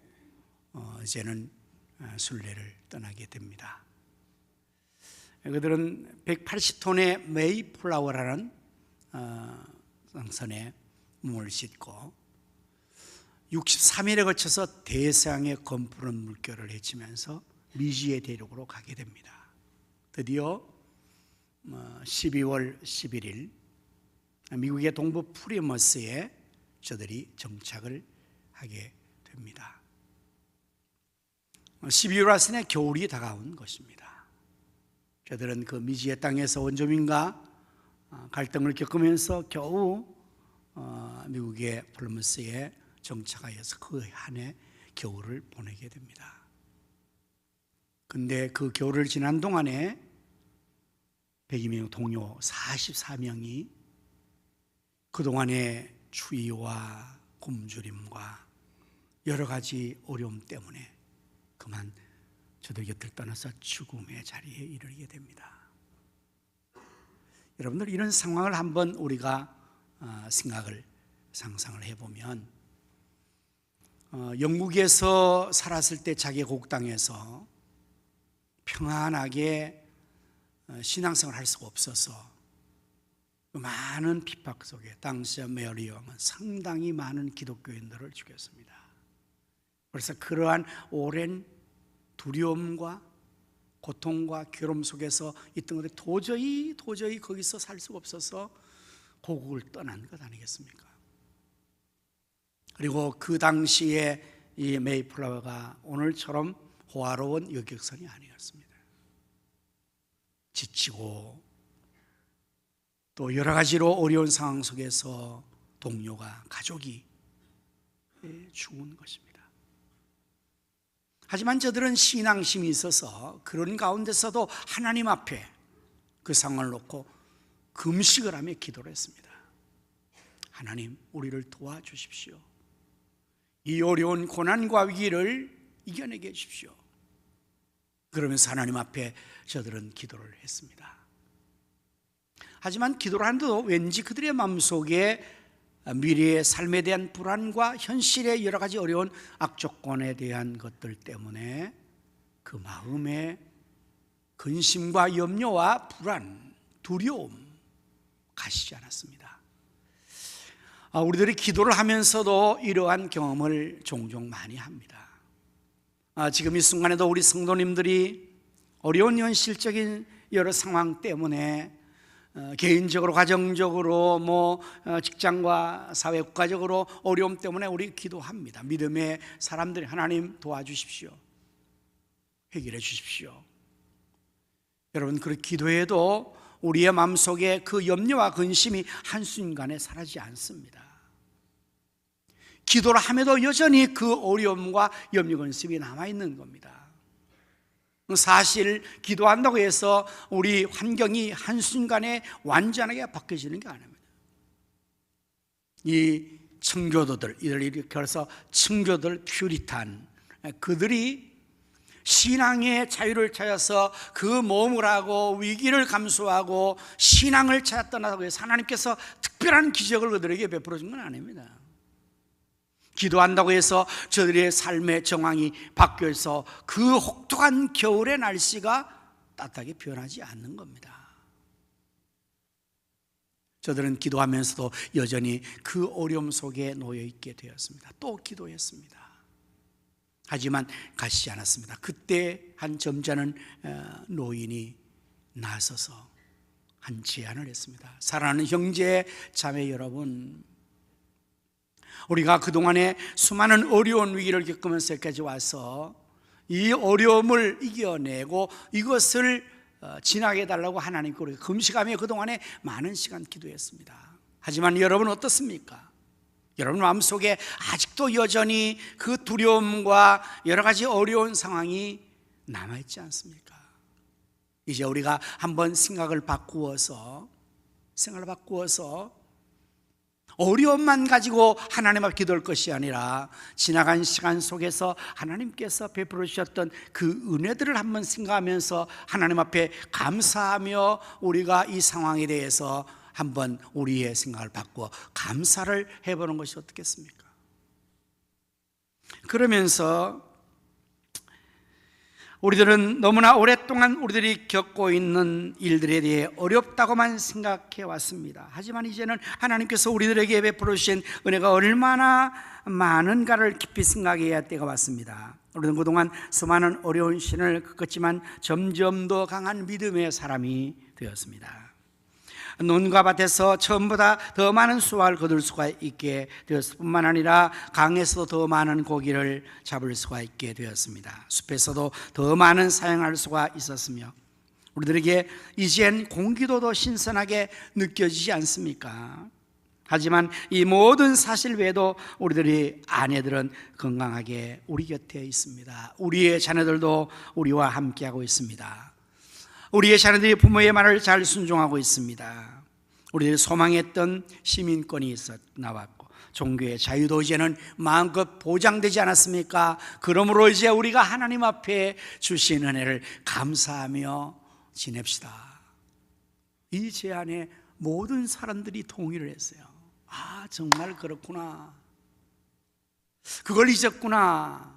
이제는 순례를 떠나게 됩니다. 그들은 180톤의 메이플라워라는 상선에 몸을 싣고 63일에 걸쳐서 대서양의 검푸른 물결을 헤치면서 미지의 대륙으로 가게 됩니다. 드디어 12월 11일 미국의 동부 프리머스에 저들이 정착을 하게 됩니다. 12월 아신에 겨울이 다가온 것입니다. 저들은 그 미지의 땅에서 원주민과 갈등을 겪으면서 겨우 미국의 플리머스에 정착하여서 그 한 해 겨울을 보내게 됩니다. 근데 그 겨울을 지난 동안에 102명 동료 44명이 그동안의 추위와 굶주림과 여러 가지 어려움 때문에 그만 저들 곁을 떠나서 죽음의 자리에 이르게 됩니다. 여러분들, 이런 상황을 한번 우리가 상상을 해보면 영국에서 살았을 때 자기의 고국 땅에서 평안하게 신앙생활을 할 수가 없어서 많은 핍박 속에 당시 메리 왕은 상당히 많은 기독교인들을 죽였습니다. 그래서 그러한 오랜 두려움과 고통과 괴로움 속에서 있던 것에 도저히 거기서 살 수가 없어서 고국을 떠난 것 아니겠습니까? 그리고 그 당시에 이 메이플라워가 오늘처럼 호화로운 여객선이 아니었습니다. 지치고 또 여러 가지로 어려운 상황 속에서 동료가, 가족이 죽은 것입니다. 하지만 저들은 신앙심이 있어서 그런 가운데서도 하나님 앞에 그 상황을 놓고 금식을 하며 기도를 했습니다. 하나님, 우리를 도와주십시오. 이 어려운 고난과 위기를 이겨내게 해주십시오. 그러면서 하나님 앞에 저들은 기도를 했습니다. 하지만 기도를 하는데도 왠지 그들의 마음속에 미래의 삶에 대한 불안과 현실의 여러 가지 어려운 악조건에 대한 것들 때문에 그 마음에 근심과 염려와 불안, 두려움 가시지 않았습니다. 우리들이 기도를 하면서도 이러한 경험을 종종 많이 합니다. 지금 이 순간에도 우리 성도님들이 어려운 현실적인 여러 상황 때문에 개인적으로, 가정적으로, 직장과 사회, 국가적으로 어려움 때문에 우리 기도합니다. 믿음의 사람들이 하나님 도와주십시오. 해결해 주십시오. 여러분, 그 기도에도 우리의 마음속에 그 염려와 근심이 한순간에 사라지지 않습니다. 기도를 함에도 여전히 그 어려움과 염려, 근심이 남아있는 겁니다. 사실 기도한다고 해서 우리 환경이 한순간에 완전하게 바뀌어지는 게 아닙니다. 이 청교도들, 이들 일컬어서 청교도들, 퓨리탄, 그들이 신앙의 자유를 찾아서 그 몸을 하고 위기를 감수하고 신앙을 찾아 떠나고 해서 하나님께서 특별한 기적을 그들에게 베풀어 준 건 아닙니다. 기도한다고 해서 저들의 삶의 정황이 바뀌어서 그 혹독한 겨울의 날씨가 따뜻하게 변하지 않는 겁니다. 저들은 기도하면서도 여전히 그 어려움 속에 놓여 있게 되었습니다. 또 기도했습니다. 하지만 가시지 않았습니다. 그때 한 점잖은 노인이 나서서 한 제안을 했습니다. 사랑하는 형제 자매 여러분, 우리가 그동안에 수많은 어려운 위기를 겪으면서 여기까지 와서 이 어려움을 이겨내고 이것을 지나게 해달라고 하나님께 우리가 금식하며 그동안에 많은 시간 기도했습니다. 하지만 여러분 어떻습니까? 여러분 마음속에 아직도 여전히 그 두려움과 여러 가지 어려운 상황이 남아있지 않습니까? 이제 우리가 한번 생각을 바꾸어서 어려움만 가지고 하나님 앞에 기도할 것이 아니라 지나간 시간 속에서 하나님께서 베풀어 주셨던 그 은혜들을 한번 생각하면서 하나님 앞에 감사하며 우리가 이 상황에 대해서 한번 우리의 생각을 바꾸어 감사를 해보는 것이 어떻겠습니까? 그러면서 우리들은 너무나 오랫동안 우리들이 겪고 있는 일들에 대해 어렵다고만 생각해 왔습니다. 하지만 이제는 하나님께서 우리들에게 베풀어 주신 은혜가 얼마나 많은가를 깊이 생각해야 할 때가 왔습니다. 우리는 그동안 수많은 어려운 시련을 겪었지만 점점 더 강한 믿음의 사람이 되었습니다. 논과 밭에서 처음보다 더 많은 수확을 거둘 수가 있게 되었을 뿐만 아니라 강에서도 더 많은 고기를 잡을 수가 있게 되었습니다. 숲에서도 더 많은 사냥할 수가 있었으며 우리들에게 이젠 공기도 더 신선하게 느껴지지 않습니까? 하지만 이 모든 사실 외에도 우리들의 아내들은 건강하게 우리 곁에 있습니다. 우리의 자녀들도 우리와 함께하고 있습니다. 우리의 자녀들이 부모의 말을 잘 순종하고 있습니다. 우리들이 소망했던 시민권이 나왔고 종교의 자유도 이제는 마음껏 보장되지 않았습니까? 그러므로 이제 우리가 하나님 앞에 주신 은혜를 감사하며 지냅시다. 이 제안에 모든 사람들이 동의를 했어요. 아, 정말 그렇구나. 그걸 잊었구나.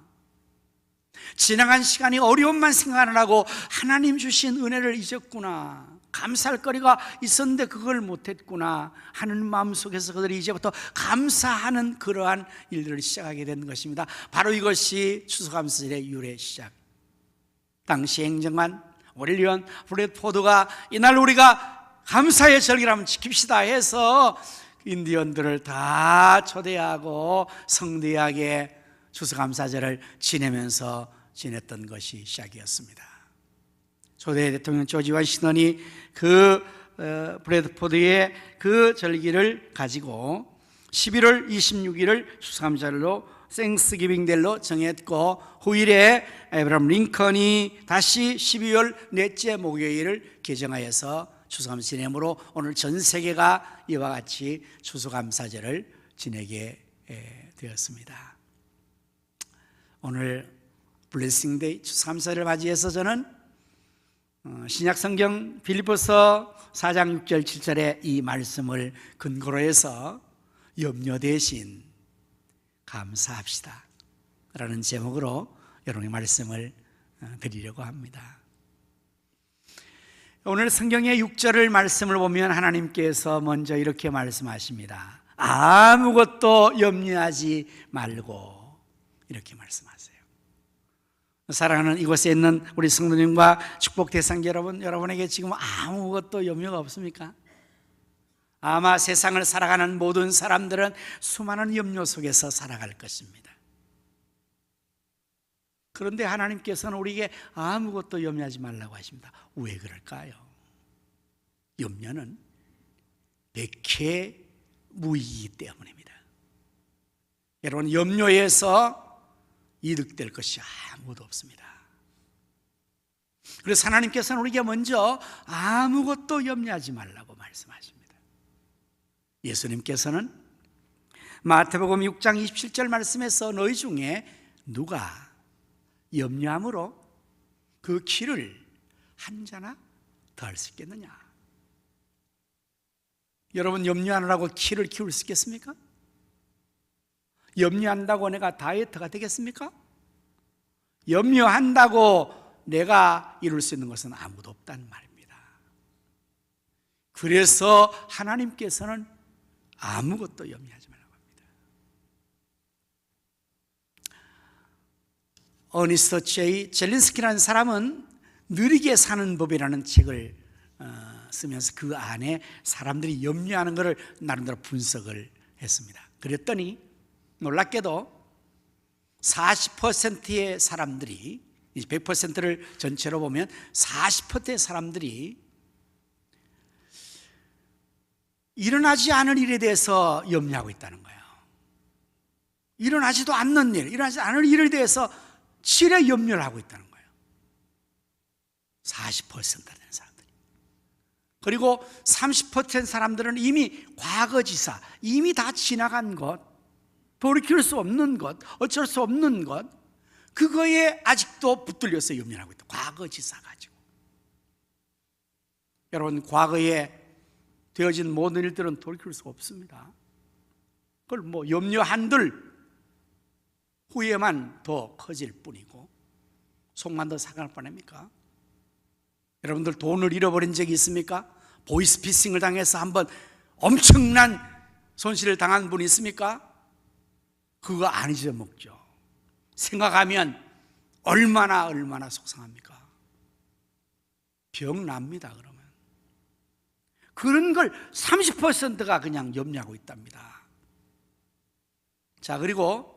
지나간 시간이 어려움만 생각 안 하고 하나님 주신 은혜를 잊었구나. 감사할 거리가 있었는데 그걸 못했구나 하는 마음속에서 그들이 이제부터 감사하는 그러한 일들을 시작하게 된 것입니다. 바로 이것이 추수감사절의 유래 시작. 당시 행정관 오렐리온 브래드포드가 이날 우리가 감사의 절기를 한번 지킵시다 해서 인디언들을 다 초대하고 성대하게 추수감사절을 지냈던 것이 시작이었습니다. 초대 대통령 조지 워싱턴이 그 브래드포드의 그 절기를 가지고 11월 26일을 추수감사절로 땡스기빙데이로 정했고 후일에 에브라함 링컨이 다시 12월 넷째 목요일을 개정하여서 추수감사 지내므로 오늘 전 세계가 이와 같이 추수감사절을 지내게 되었습니다. 오늘 블레싱데이 추수감사절을 맞이해서 저는 신약성경 빌립보서 4장 6절 7절의 이 말씀을 근거로 해서 염려 대신 감사합시다 라는 제목으로 여러분의 말씀을 드리려고 합니다. 오늘 성경의 6절을 말씀을 보면 하나님께서 먼저 이렇게 말씀하십니다. 아무것도 염려하지 말고 이렇게 말씀하세요. 사랑하는 이곳에 있는 우리 성도님과 축복 대상 여러분, 여러분에게 지금 아무것도 염려가 없습니까? 아마 세상을 살아가는 모든 사람들은 수많은 염려 속에서 살아갈 것입니다. 그런데 하나님께서는 우리에게 아무것도 염려하지 말라고 하십니다. 왜 그럴까요? 염려는 백해무익이기 때문입니다. 여러분, 염려에서 이득될 것이 아무것도 없습니다. 그래서 하나님께서는 우리에게 먼저 아무것도 염려하지 말라고 말씀하십니다. 예수님께서는 마태복음 6장 27절 말씀에서 너희 중에 누가 염려함으로 그 키를 한 자나 더 할 수 있겠느냐? 여러분, 염려하느라고 키를 키울 수 있겠습니까? 염려한다고 내가 다이어트가 되겠습니까? 염려한다고 내가 이룰 수 있는 것은 아무도 없다는 말입니다. 그래서 하나님께서는 아무것도 염려하지 말라고 합니다. 어니스트 J. 젤린스키라는 사람은 느리게 사는 법이라는 책을 쓰면서 그 안에 사람들이 염려하는 것을 나름대로 분석을 했습니다. 그랬더니 놀랍게도 40%의 사람들이, 100%를 전체로 보면 40%의 사람들이 일어나지 않을 일에 대해서 염려하고 있다는 거예요. 일어나지도 않는 일, 일어나지 않을 일에 대해서 지레 염려를 하고 있다는 거예요. 40%가 되는 사람들이. 그리고 30% 사람들은 이미 과거지사, 이미 다 지나간 것, 돌이킬 수 없는 것, 어쩔 수 없는 것, 그거에 아직도 붙들려서 염려하고 있다. 과거지사 가지고. 여러분, 과거에 되어진 모든 일들은 돌이킬 수가 없습니다. 그걸 뭐 염려한들 후회만 더 커질 뿐이고 속만 더 상할 뻔합니까? 여러분들 돈을 잃어버린 적이 있습니까? 보이스피싱을 당해서 한번 엄청난 손실을 당한 분이 있습니까? 그거 안 잊어먹죠. 생각하면 얼마나 속상합니까? 병 납니다. 그러면 그런 걸 30%가 그냥 염려하고 있답니다. 자, 그리고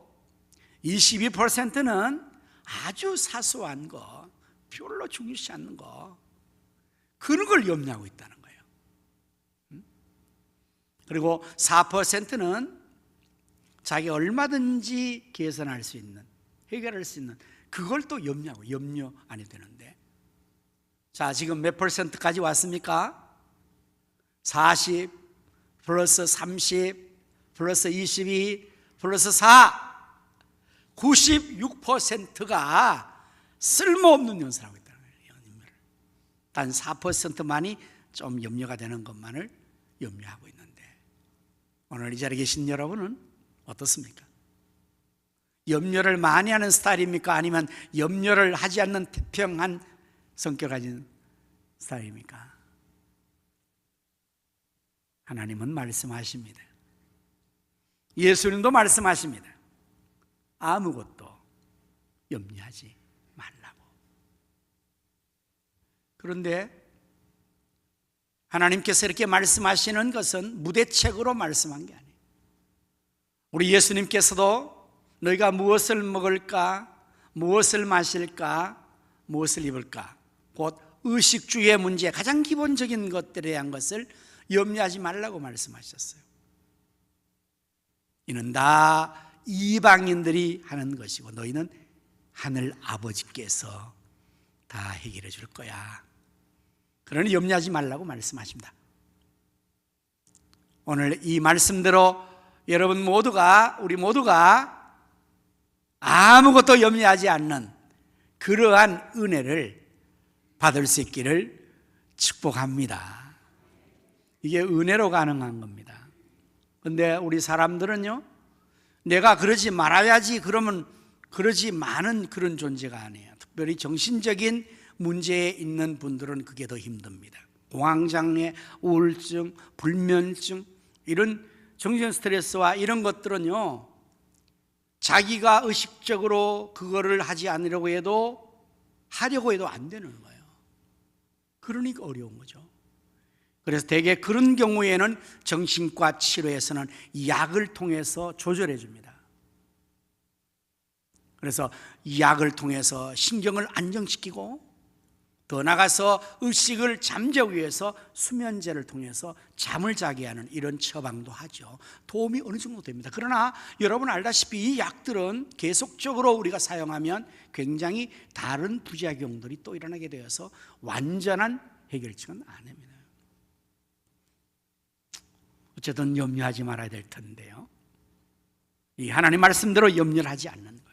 22%는 아주 사소한 거, 별로 중요시 않는 거, 그런 걸 염려하고 있다는 거예요. 그리고 4%는 자기 얼마든지 개선할 수 있는, 해결할 수 있는 그걸 또 염려하고, 염려 안 해도 되는데. 자, 지금 몇 %까지 왔습니까? 40 플러스 30 플러스 22 플러스 4, 96%가 쓸모없는 연설을 하고 있다는 거예요. 단 4%만이 좀 염려가 되는 것만을 염려하고 있는데, 오늘 이 자리에 계신 여러분은 어떻습니까? 염려를 많이 하는 스타일입니까? 아니면 염려를 하지 않는 태평한 성격 가진 스타일입니까? 하나님은 말씀하십니다. 예수님도 말씀하십니다. 아무것도 염려하지 말라고. 그런데 하나님께서 이렇게 말씀하시는 것은 무대책으로 말씀한 게 아니에요. 우리 예수님께서도 너희가 무엇을 먹을까, 무엇을 마실까, 무엇을 입을까, 곧 의식주의 문제, 가장 기본적인 것들에 대한 것을 염려하지 말라고 말씀하셨어요. 이는 다 이방인들이 하는 것이고 너희는 하늘 아버지께서 다 해결해 줄 거야. 그러니 염려하지 말라고 말씀하십니다. 오늘 이 말씀대로 여러분 모두가, 우리 모두가 아무것도 염려하지 않는 그러한 은혜를 받을 수 있기를 축복합니다. 이게 은혜로 가능한 겁니다. 그런데 우리 사람들은요, 내가 그러지 말아야지 그러면 그러지 마는 그런 존재가 아니에요. 특별히 정신적인 문제에 있는 분들은 그게 더 힘듭니다. 공황장애, 우울증, 불면증, 이런 정신 스트레스와 이런 것들은요, 자기가 의식적으로 그거를 하지 않으려고 해도, 하려고 해도 안 되는 거예요. 그러니까 어려운 거죠. 그래서 대개 그런 경우에는 정신과 치료에서는 약을 통해서 조절해 줍니다. 그래서 약을 통해서 신경을 안정시키고, 더 나아가서 의식을 잠재우기 위해서 수면제를 통해서 잠을 자게 하는 이런 처방도 하죠. 도움이 어느 정도 됩니다. 그러나 여러분 알다시피 이 약들은 계속적으로 우리가 사용하면 굉장히 다른 부작용들이 또 일어나게 되어서 완전한 해결책은 아닙니다. 어쨌든 염려하지 말아야 될 텐데요, 이 하나님 말씀대로 염려를 하지 않는 거예요.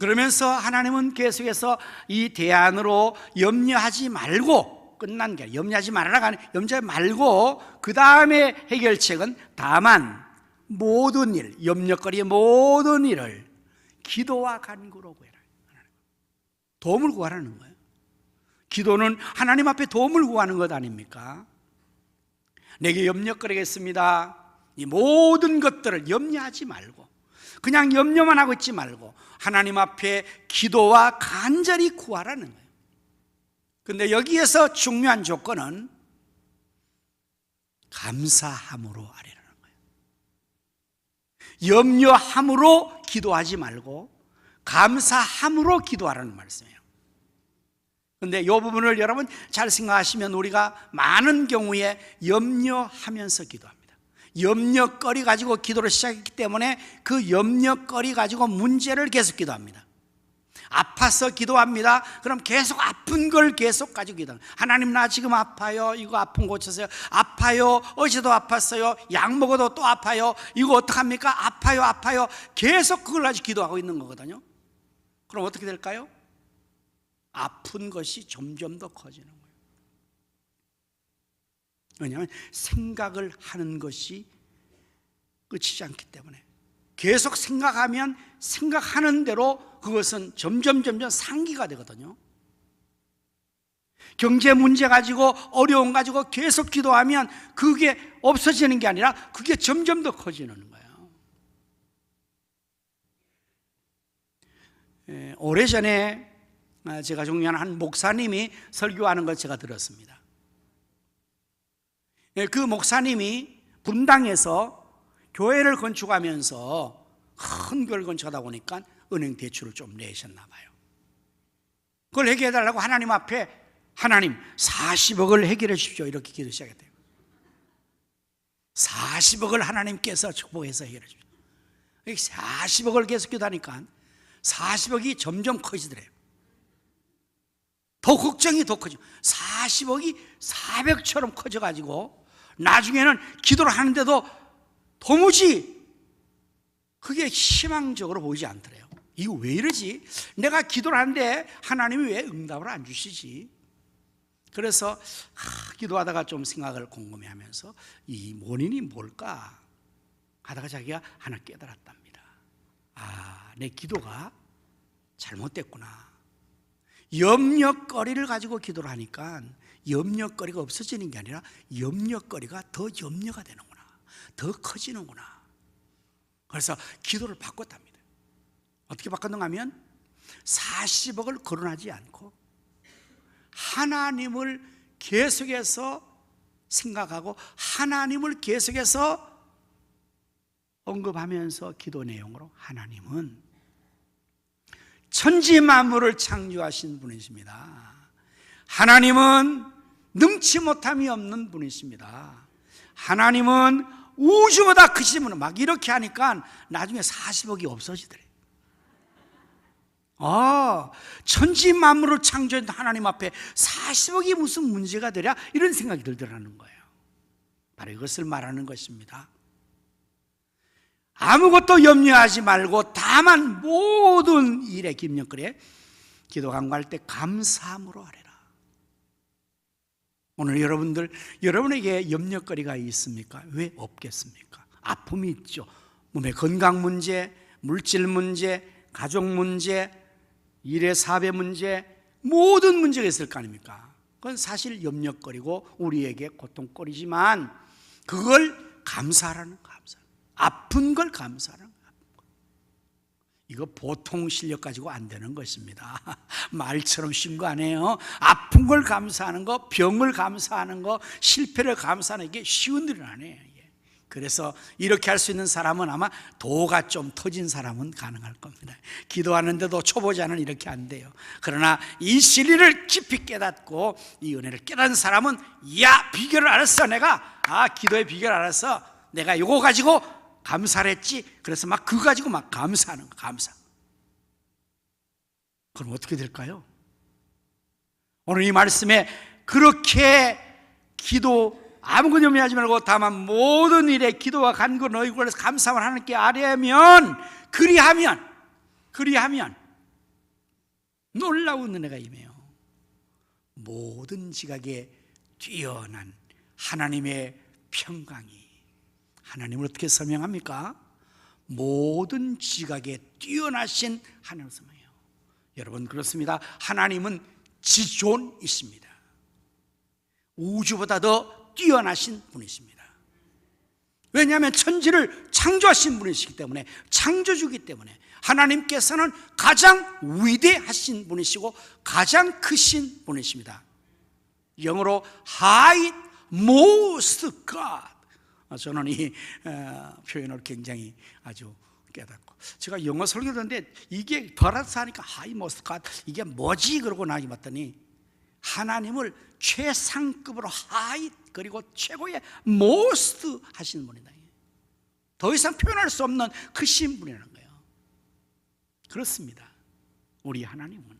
그러면서 하나님은 계속해서 이 대안으로 염려하지 말고, 끝난 게 염려하지 말아라가 아니라 염려하지 말고 그 다음에 해결책은 다만 모든 일, 염려거리의 모든 일을 기도와 간구로 구해라. 도움을 구하라는 거예요. 기도는 하나님 앞에 도움을 구하는 것 아닙니까? 내게 염려거리가 있습니다. 이 모든 것들을 염려하지 말고, 그냥 염려만 하고 있지 말고 하나님 앞에 기도와 간절히 구하라는 거예요. 근데 여기에서 중요한 조건은 감사함으로 하라는 거예요. 염려함으로 기도하지 말고 감사함으로 기도하라는 말씀이에요. 근데 이 부분을 여러분 잘 생각하시면 우리가 많은 경우에 염려하면서 기도합니다. 염려거리 가지고 기도를 시작했기 때문에 그 염려거리 가지고 문제를 계속 기도합니다. 아파서 기도합니다. 그럼 계속 아픈 걸 계속 가지고 기도합니다. 하나님, 나 지금 아파요. 이거 아픈 거 고쳐서요. 아파요. 어제도 아팠어요. 약 먹어도 또 아파요. 이거 어떡합니까? 아파요, 아파요. 계속 그걸 가지고 기도하고 있는 거거든요. 그럼 어떻게 될까요? 아픈 것이 점점 더 커지는 거예요. 왜냐하면 생각을 하는 것이 끝이지 않기 때문에 계속 생각하면 생각하는 대로 그것은 점점 상기가 되거든요. 경제 문제 가지고 어려움 가지고 계속 기도하면 그게 없어지는 게 아니라 그게 점점 더 커지는 거예요. 오래전에 제가 존경하는 한 목사님이 설교하는 걸 제가 들었습니다. 그 목사님이 분당에서 교회를 건축하면서 큰 교회를 건축하다 보니까 은행 대출을 좀 내셨나 봐요. 그걸 해결해 달라고 하나님 앞에, 하나님 40억을 해결해 주십시오, 이렇게 기도 시작했대요. 40억을 하나님께서 축복해서 해결해 주십시오. 40억을 계속 기도하니까 40억이 점점 커지더래요. 더 걱정이 더 커지고 40억이 400처럼 커져가지고 나중에는 기도를 하는데도 도무지 그게 희망적으로 보이지 않더래요. 이거 왜 이러지? 내가 기도를 하는데 하나님이 왜 응답을 안 주시지? 그래서 기도하다가 좀 생각을 곰곰해하면서 이 원인이 뭘까 하다가 자기가 하나 깨달았답니다. 내 기도가 잘못됐구나. 염려거리를 가지고 기도를 하니까 염려거리가 없어지는 게 아니라 염려거리가 더 염려가 되는구나, 더 커지는구나. 그래서 기도를 바꿨답니다. 어떻게 바꿨는가 하면 40억을 거론하지 않고 하나님을 계속해서 생각하고 하나님을 계속해서 언급하면서 기도 내용으로, 하나님은 천지 만물을 창조하신 분이십니다. 하나님은 능치 못함이 없는 분이십니다. 하나님은 우주보다 크신 분. 막 이렇게 하니까 나중에 40억이 없어지더래. 천지 만물을 창조한 하나님 앞에 40억이 무슨 문제가 되랴, 이런 생각이 들더라는 거예요. 바로 이것을 말하는 것입니다. 아무것도 염려하지 말고 다만 모든 일에 김영글에 기도 간구할 때 감사함으로 하래라. 오늘 여러분에게 염려거리가 있습니까? 왜 없겠습니까? 아픔이 있죠. 몸의 건강 문제, 물질 문제, 가족 문제, 일의 사배 문제, 모든 문제가 있을 거 아닙니까? 그건 사실 염려거리고 우리에게 고통거리지만 그걸 감사하라는 거예요. 아픈 걸 감사하는 거예요. 이거 보통 실력 가지고 안 되는 것입니다. 말처럼 쉬운 거 아니에요. 아픈 걸 감사하는 거, 병을 감사하는 거, 실패를 감사하는 게 쉬운 일은 아니에요. 그래서 이렇게 할 수 있는 사람은 아마 도가 좀 터진 사람은 가능할 겁니다. 기도하는데도 초보자는 이렇게 안 돼요. 그러나 이 진리를 깊이 깨닫고 이 은혜를 깨닫는 사람은, 비결을 알았어. 내가 기도의 비결을 알았어. 내가 이거 가지고 감사를 했지. 그래서 막 그거 가지고 막 감사하는 거, 감사. 그럼 어떻게 될까요? 오늘 이 말씀에 그렇게 아무것도 염려하지 말고 다만 모든 일에 기도와 간구 너희 굴에서 감사만 하나님께 아뢰면, 그리하면 놀라운 은혜가 임해요. 모든 지각에 뛰어난 하나님의 평강이, 하나님을 어떻게 설명합니까? 모든 지각에 뛰어나신 하나님을 설명해요. 여러분, 그렇습니다. 하나님은 지존이십니다. 우주보다 더 뛰어나신 분이십니다. 왜냐하면 천지를 창조하신 분이시기 때문에, 창조주기 때문에 하나님께서는 가장 위대하신 분이시고 가장 크신 분이십니다. 영어로 High Most God. 저는 이 표현을 굉장히 아주 깨닫고, 제가 영어 설교하는데 이게 벌어서 하니까 High Most God, 이게 뭐지? 그러고 나기 봤더니 하나님을 최상급으로 High, 그리고 최고의 Most 하시는 분이다. 더 이상 표현할 수 없는 크신 분이라는 거예요. 그렇습니다. 우리 하나님은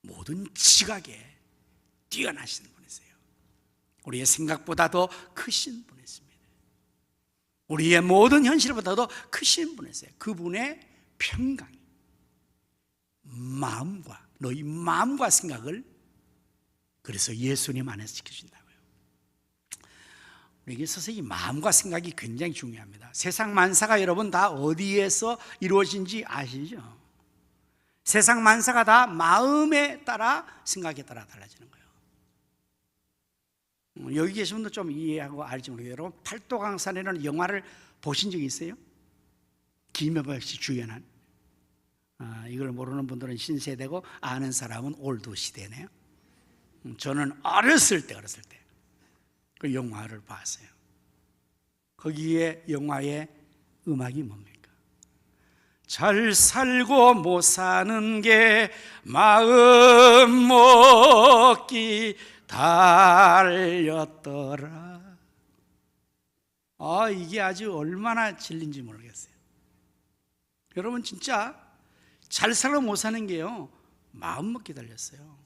모든 지각에 뛰어나신 분이세요. 우리의 생각보다 더 크신 분이십니다. 우리의 모든 현실보다 더 크신 분이세요. 그분의 평강이 마음과, 너희 마음과 생각을, 그래서 예수님 안에서 지켜준다고요. 우리에게 있어서 이 마음과 생각이 굉장히 중요합니다. 세상 만사가 여러분 다 어디에서 이루어진지 아시죠? 세상 만사가 다 마음에 따라, 생각에 따라 달라지는 거예요. 여기 계신 분도 좀 이해하고 알지 모르겠어요. 여러분, 팔도강산이라는 영화를 보신 적이 있어요? 김여박 씨 주연한. 이걸 모르는 분들은 신세대고 아는 사람은 올드 시대네요. 저는 어렸을 때 그 영화를 봤어요. 거기에 영화의 음악이 뭡니까? 잘 살고 못 사는 게 마음 먹기 달렸더라. 이게 아주 얼마나 진리인지 모르겠어요. 여러분, 진짜 잘 살고 못 사는 게요, 마음 먹기 달렸어요.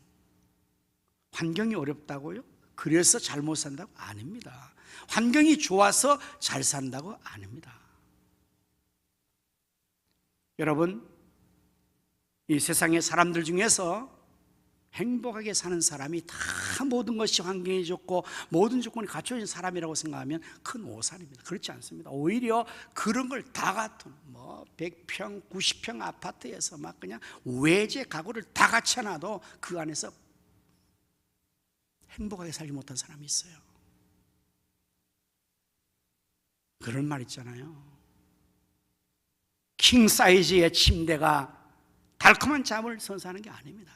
환경이 어렵다고요? 그래서 잘 못 산다고? 아닙니다. 환경이 좋아서 잘 산다고? 아닙니다. 여러분, 이 세상의 사람들 중에서 행복하게 사는 사람이 다 모든 것이 환경이 좋고 모든 조건이 갖춰진 사람이라고 생각하면 큰 오산입니다. 그렇지 않습니다. 오히려 그런 걸 다 갖춘 100평, 90평 아파트에서 막 그냥 외제 가구를 다 갖춰놔도 그 안에서 행복하게 살지 못한 사람이 있어요. 그런 말 있잖아요. 킹 사이즈의 침대가 달콤한 잠을 선사하는 게 아닙니다.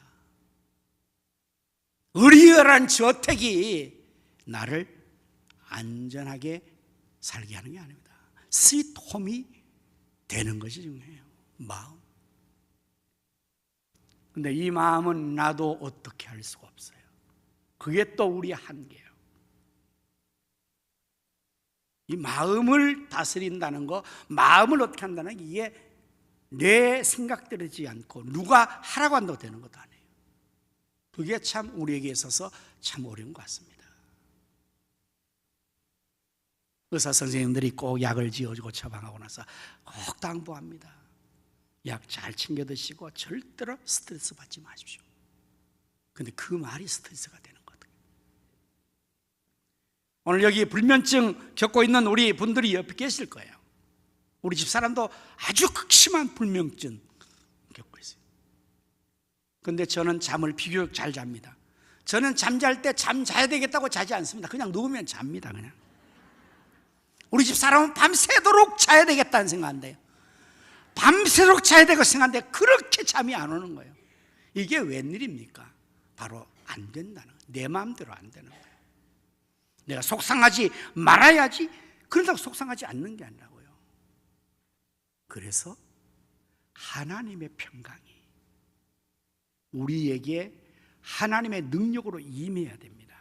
의리열한 저택이 나를 안전하게 살게 하는 게 아닙니다. 스윗 홈이 되는 것이 중요해요. 마음. 근데 이 마음은 나도 어떻게 할 수가 없어요. 그게 또 우리의 한계예요. 이 마음을 다스린다는 거, 마음을 어떻게 한다는 게, 이게 내 생각대로지 않고 누가 하라고 한다고 되는 것도 아니에요. 그게 참 우리에게 있어서 참 어려운 것 같습니다. 의사 선생님들이 꼭 약을 지어주고 처방하고 나서 꼭 당부합니다. 약 잘 챙겨 드시고 절대로 스트레스 받지 마십시오. 근데 그 말이 스트레스가 되는 거예요. 오늘 여기 불면증 겪고 있는 우리 분들이 옆에 계실 거예요. 우리 집 사람도 아주 극심한 불면증 겪고 있어요. 근데 저는 잠을 비교적 잘 잡니다. 저는 잠잘 때 잠 자야 되겠다고 자지 않습니다. 그냥 누우면 잡니다. 그냥. 우리 집 사람은 밤새도록 자야 되겠다는 생각한대요. 밤새도록 자야 되고 생각하는데 그렇게 잠이 안 오는 거예요. 이게 웬일입니까? 바로 안 된다는 거예요. 내 마음대로 안 되는 거예요. 내가 속상하지 말아야지, 그런다고 속상하지 않는 게 아니라고요. 그래서 하나님의 평강이 우리에게 하나님의 능력으로 임해야 됩니다.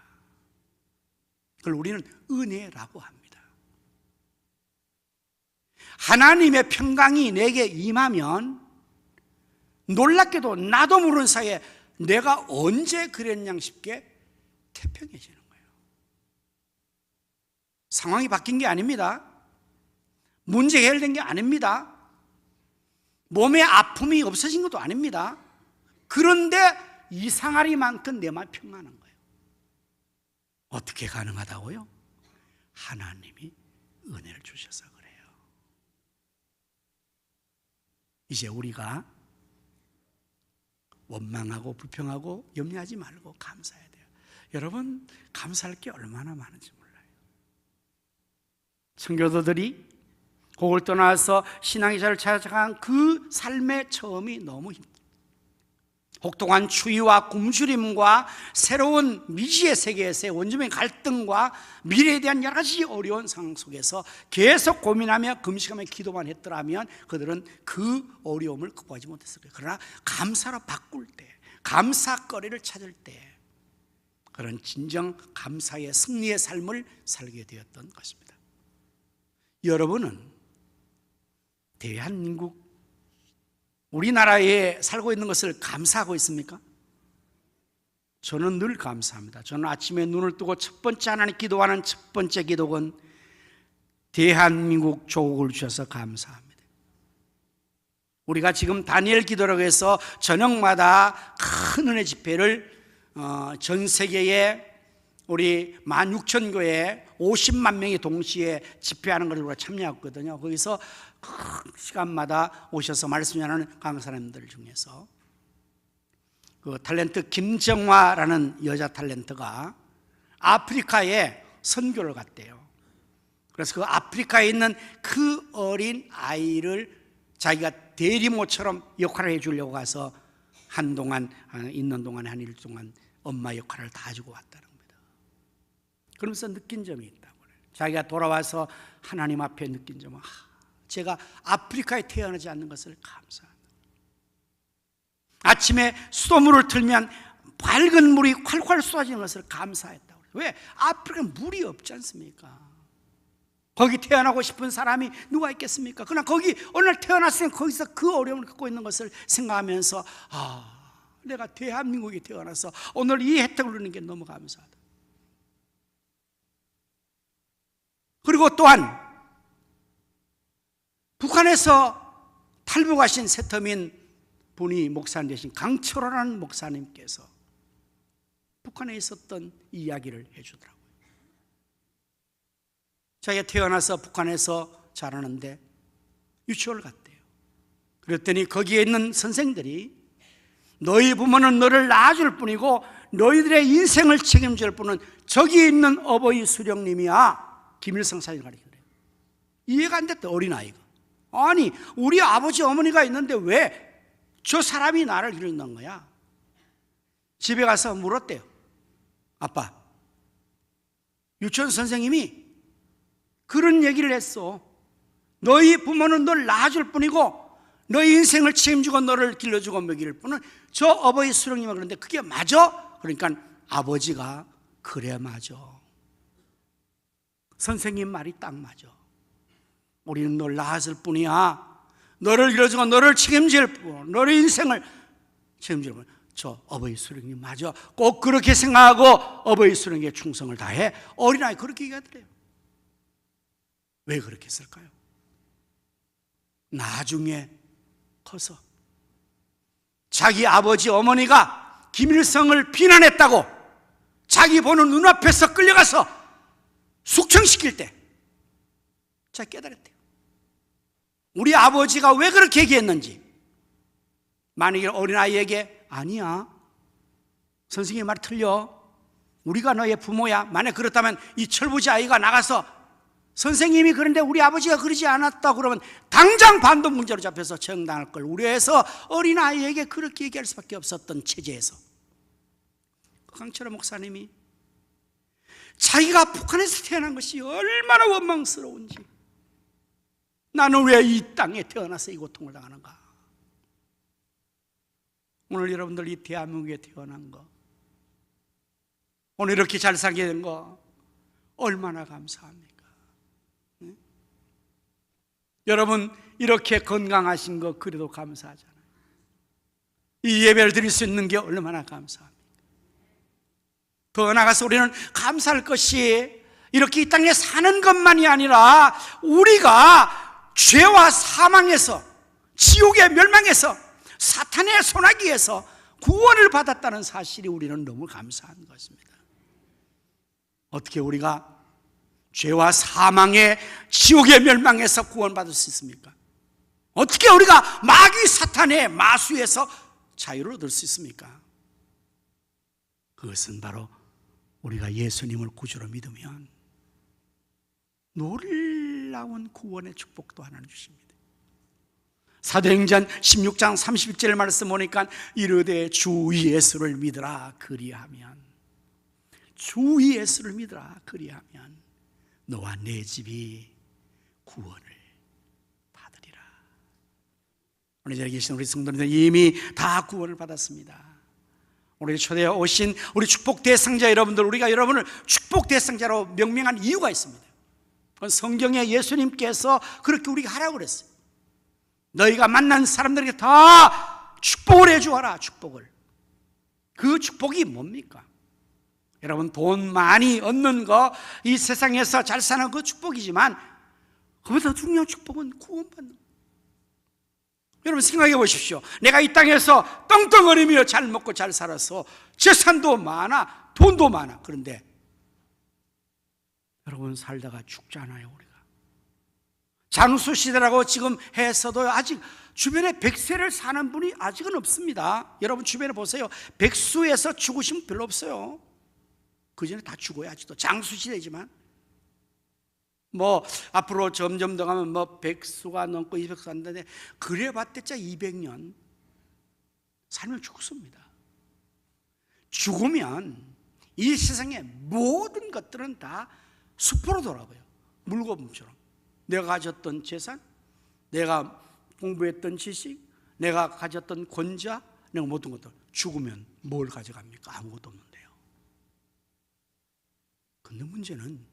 그걸 우리는 은혜라고 합니다. 하나님의 평강이 내게 임하면 놀랍게도 나도 모르는 사이에 내가 언제 그랬냐 싶게 태평해지는 거예요. 상황이 바뀐 게 아닙니다. 문제 해결된 게 아닙니다. 몸에 아픔이 없어진 것도 아닙니다. 그런데 이상하리만큼 내 마음 평안한 거예요. 어떻게 가능하다고요? 하나님이 은혜를 주셔서 그래요. 이제 우리가 원망하고 불평하고 염려하지 말고 감사해야 돼요. 여러분, 감사할 게 얼마나 많은지 몰라요. 청교도들이 곡을 떠나서 신앙의 자를 찾아간 그 삶의 처음이 너무 힘들어요. 혹독한 추위와 굶주림과 새로운 미지의 세계에서의 원주민의 갈등과 미래에 대한 여러 가지 어려운 상황 속에서 계속 고민하며 금식하며 기도만 했더라면 그들은 그 어려움을 극복하지 못했을 거예요. 그러나 감사로 바꿀 때, 감사거리를 찾을 때 그런 진정 감사의 승리의 삶을 살게 되었던 것입니다. 여러분은 대한민국 우리나라에 살고 있는 것을 감사하고 있습니까? 저는 늘 감사합니다. 저는 아침에 눈을 뜨고 첫 번째 하나님 기도하는 첫 번째 기도는 대한민국 조국을 주셔서 감사합니다. 우리가 지금 다니엘 기도라고 해서 저녁마다 큰 은혜 집회를 전 세계에 우리 16,000교회 50만 명이 동시에 집회하는 것을 우리가 참여했거든요. 거기서 시간마다 오셔서 말씀 전하는 강사님들 중에서 그 탤런트 김정화라는 여자 탤런트가 아프리카에 선교를 갔대요. 그래서 그 아프리카에 있는 그 어린 아이를 자기가 대리모처럼 역할을 해주려고 가서 한동안 있는 동안에 한 일 동안 엄마 역할을 다 해주고 왔다는 겁니다. 그러면서 느낀 점이 있다고 그래요. 자기가 돌아와서 하나님 앞에 느낀 점은 제가 아프리카에 태어나지 않는 것을 감사합니다. 아침에 수돗물을 틀면 밝은 물이 콸콸 쏟아지는 것을 감사했다고 그래요. 왜? 아프리카는 물이 없지 않습니까? 거기 태어나고 싶은 사람이 누가 있겠습니까? 그러나 거기 어느 날 태어났으면 거기서 그 어려움을 겪고 있는 것을 생각하면서 내가 대한민국에 태어나서 오늘 이 혜택을 누리는 게 너무 감사하다. 그리고 또한 북한에서 탈북하신 세터민 분이 목사님 되신 강철호라는 목사님께서 북한에 있었던 이야기를 해주더라고요. 자기가 태어나서 북한에서 자라는데 유치원을 갔대요. 그랬더니 거기에 있는 선생들이 너희 부모는 너를 낳아줄 뿐이고 너희들의 인생을 책임질 분은 저기 있는 어버이 수령님이야. 김일성 사진 가리키래. 이해가 안 됐대, 어린아이가. 아니, 우리 아버지 어머니가 있는데 왜 저 사람이 나를 기르는 거야? 집에 가서 물었대요. 아빠, 유치원 선생님이 그런 얘기를 했어. 너희 부모는 널 낳아줄 뿐이고 너희 인생을 책임지고 너를 길러주고 먹일 뿐은 저 어버이 수령님이 그런데 그게 맞아? 그러니까 아버지가 그래 맞아. 선생님 말이 딱 맞아. 우리는 널 낳았을 뿐이야. 너를 길러주고 너를 책임질 뿐, 너의 인생을 책임질 뿐. 저 어버이 수령님 맞아. 꼭 그렇게 생각하고 어버이 수령에게 충성을 다해. 어린아이 그렇게 얘기하더래요. 왜 그렇게 했을까요? 나중에 커서 자기 아버지 어머니가 김일성을 비난했다고 자기 보는 눈앞에서 끌려가서 숙청시킬 때 자기 깨달았대요. 우리 아버지가 왜 그렇게 얘기했는지. 만약에 어린아이에게 아니야, 선생님 말 틀려, 우리가 너의 부모야, 만약 그렇다면 이 철부지 아이가 나가서 선생님이 그런데 우리 아버지가 그러지 않았다 그러면 당장 반동 문제로 잡혀서 처형당할 걸 우려해서 어린아이에게 그렇게 얘기할 수밖에 없었던 체제에서 강철호 목사님이 자기가 북한에서 태어난 것이 얼마나 원망스러운지, 나는 왜 이 땅에 태어나서 이 고통을 당하는가. 오늘 여러분들 이 대한민국에 태어난 거, 오늘 이렇게 잘 살게 된 거 얼마나 감사합니까? 네? 여러분 이렇게 건강하신 거 그래도 감사하잖아요. 이 예배를 드릴 수 있는 게 얼마나 감사합니까? 더 나아가서 우리는 감사할 것이 이렇게 이 땅에 사는 것만이 아니라 우리가 죄와 사망에서, 지옥의 멸망에서, 사탄의 소나기에서 구원을 받았다는 사실이 우리는 너무 감사한 것입니다. 어떻게 우리가 죄와 사망의 지옥의 멸망에서 구원받을 수 있습니까? 어떻게 우리가 마귀 사탄의 마수에서 자유를 얻을 수 있습니까? 그것은 바로 우리가 예수님을 구주로 믿으면 놀라운 구원의 축복도 하나님 주십니다. 사도행전 16장 31절 말씀 보니까 이르되 주 예수를 믿으라 그리하면, 주 예수를 믿으라 그리하면 너와 내 집이 구원을 받으리라. 오늘 자리에 계신 우리 성도님들 이미 다 구원을 받았습니다. 우리 초대에 오신 우리 축복 대상자 여러분들, 우리가 여러분을 축복 대상자로 명명한 이유가 있습니다. 그건 성경에 예수님께서 그렇게 우리가 하라고 그랬어요. 너희가 만난 사람들에게 다 축복을 해주어라. 축복을. 그 축복이 뭡니까? 여러분, 돈 많이 얻는 거, 이 세상에서 잘 사는 그 축복이지만 그보다 중요한 축복은 구원받는 거. 여러분 생각해 보십시오. 내가 이 땅에서 떵떵거리며 잘 먹고 잘 살아서 재산도 많아, 돈도 많아. 그런데 여러분 살다가 죽잖아요. 우리가 장수시대라고 지금 해서도 아직 주변에 100세를 사는 분이 아직은 없습니다. 여러분 주변에 보세요. 백수에서 죽으신 분 별로 없어요. 그 전에 다 죽어요. 아직도 장수시대지만 뭐 앞으로 점점 더 가면 뭐 100수가 넘고 200수 한다는데 그래 봤댔자 200년 살면 죽습니다. 죽으면 이 세상의 모든 것들은 다 수포로 돌아가요. 물거품처럼. 내가 가졌던 재산, 내가 공부했던 지식, 내가 가졌던 권자, 내가 모든 것들 죽으면 뭘 가져갑니까? 아무것도 없는데요. 근데 문제는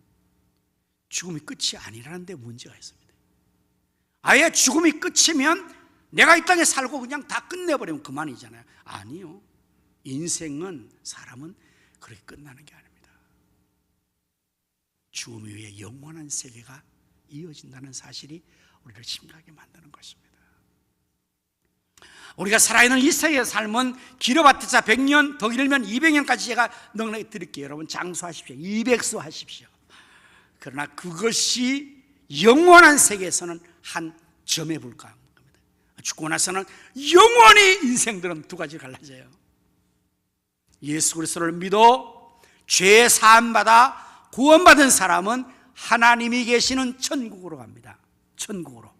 죽음이 끝이 아니라는 데 문제가 있습니다. 아예 죽음이 끝이면 내가 이 땅에 살고 그냥 다 끝내버리면 그만이잖아요. 아니요. 인생은, 사람은 그렇게 끝나는 게 아닙니다. 죽음 이후에 영원한 세계가 이어진다는 사실이 우리를 심각하게 만드는 것입니다. 우리가 살아있는 이 세계의 삶은 길어봤자 100년, 더 길면 200년까지 제가 넉넉히 드릴게요. 여러분 장수하십시오. 200수 하십시오. 그러나 그것이 영원한 세계에서는 한 점에 불과한 겁니다. 죽고 나서는 영원히 인생들은 두 가지 갈라져요. 예수 그리스도를 믿어 죄 사함 받아 구원받은 사람은 하나님이 계시는 천국으로 갑니다. 천국으로.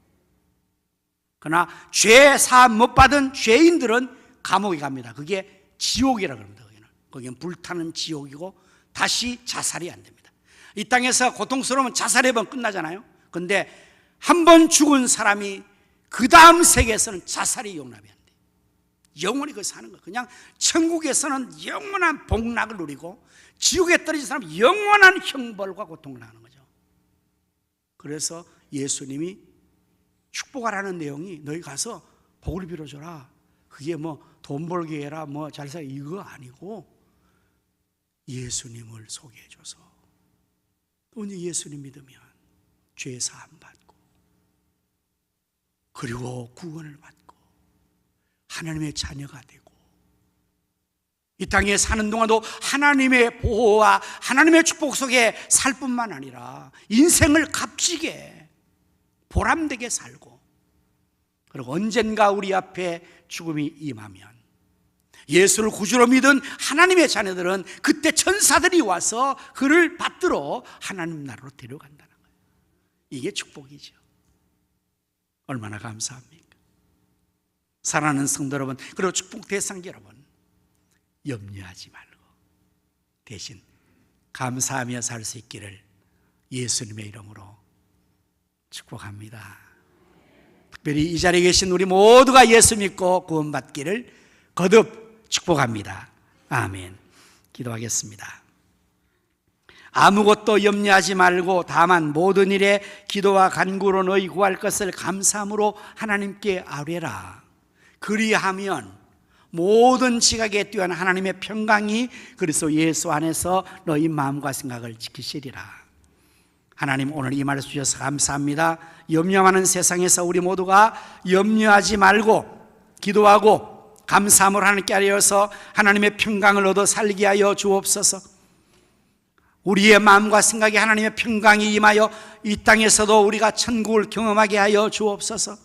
그러나 죄 사함 못 받은 죄인들은 감옥에 갑니다. 그게 지옥이라고 합니다. 거기는 불타는 지옥이고 다시 자살이 안 됩니다. 이 땅에서 고통스러우면 자살해보면 끝나잖아요. 그런데 한 번 죽은 사람이 그 다음 세계에서는 자살이 용납이 안 돼요. 영원히 그 사는 거예요. 그냥 천국에서는 영원한 복락을 누리고 지옥에 떨어진 사람은 영원한 형벌과 고통을 당하는 거죠. 그래서 예수님이 축복하라는 내용이 너희 가서 복을 빌어줘라. 그게 뭐 돈 벌게 해라, 뭐 잘 살게 이거 아니고 예수님을 소개해줘서 오늘 예수님 믿으면 죄 사함 받고 그리고 구원을 받고 하나님의 자녀가 되고 이 땅에 사는 동안도 하나님의 보호와 하나님의 축복 속에 살 뿐만 아니라 인생을 값지게 보람되게 살고 그리고 언젠가 우리 앞에 죽음이 임하면 예수를 구주로 믿은 하나님의 자녀들은 그때 천사들이 와서 그를 받들어 하나님 나라로 데려간다는 거예요. 이게 축복이죠. 얼마나 감사합니까? 사랑하는 성도 여러분, 그리고 축복 대상자 여러분, 염려하지 말고 대신 감사하며 살 수 있기를 예수님의 이름으로 축복합니다. 특별히 이 자리에 계신 우리 모두가 예수 믿고 구원받기를 거듭 축복합니다. 아멘. 기도하겠습니다. 아무것도 염려하지 말고 다만 모든 일에 기도와 간구로 너희 구할 것을 감사함으로 하나님께 아뢰라. 그리하면 모든 지각에 뛰어난 하나님의 평강이 그리스도 예수 안에서 너희 마음과 생각을 지키시리라. 하나님 오늘 이 말을 주셔서 감사합니다. 염려 많은 세상에서 우리 모두가 염려하지 말고 기도하고 감사함을 하나님께 하여서 하나님의 평강을 얻어 살게 하여 주옵소서. 우리의 마음과 생각에 하나님의 평강이 임하여 이 땅에서도 우리가 천국을 경험하게 하여 주옵소서.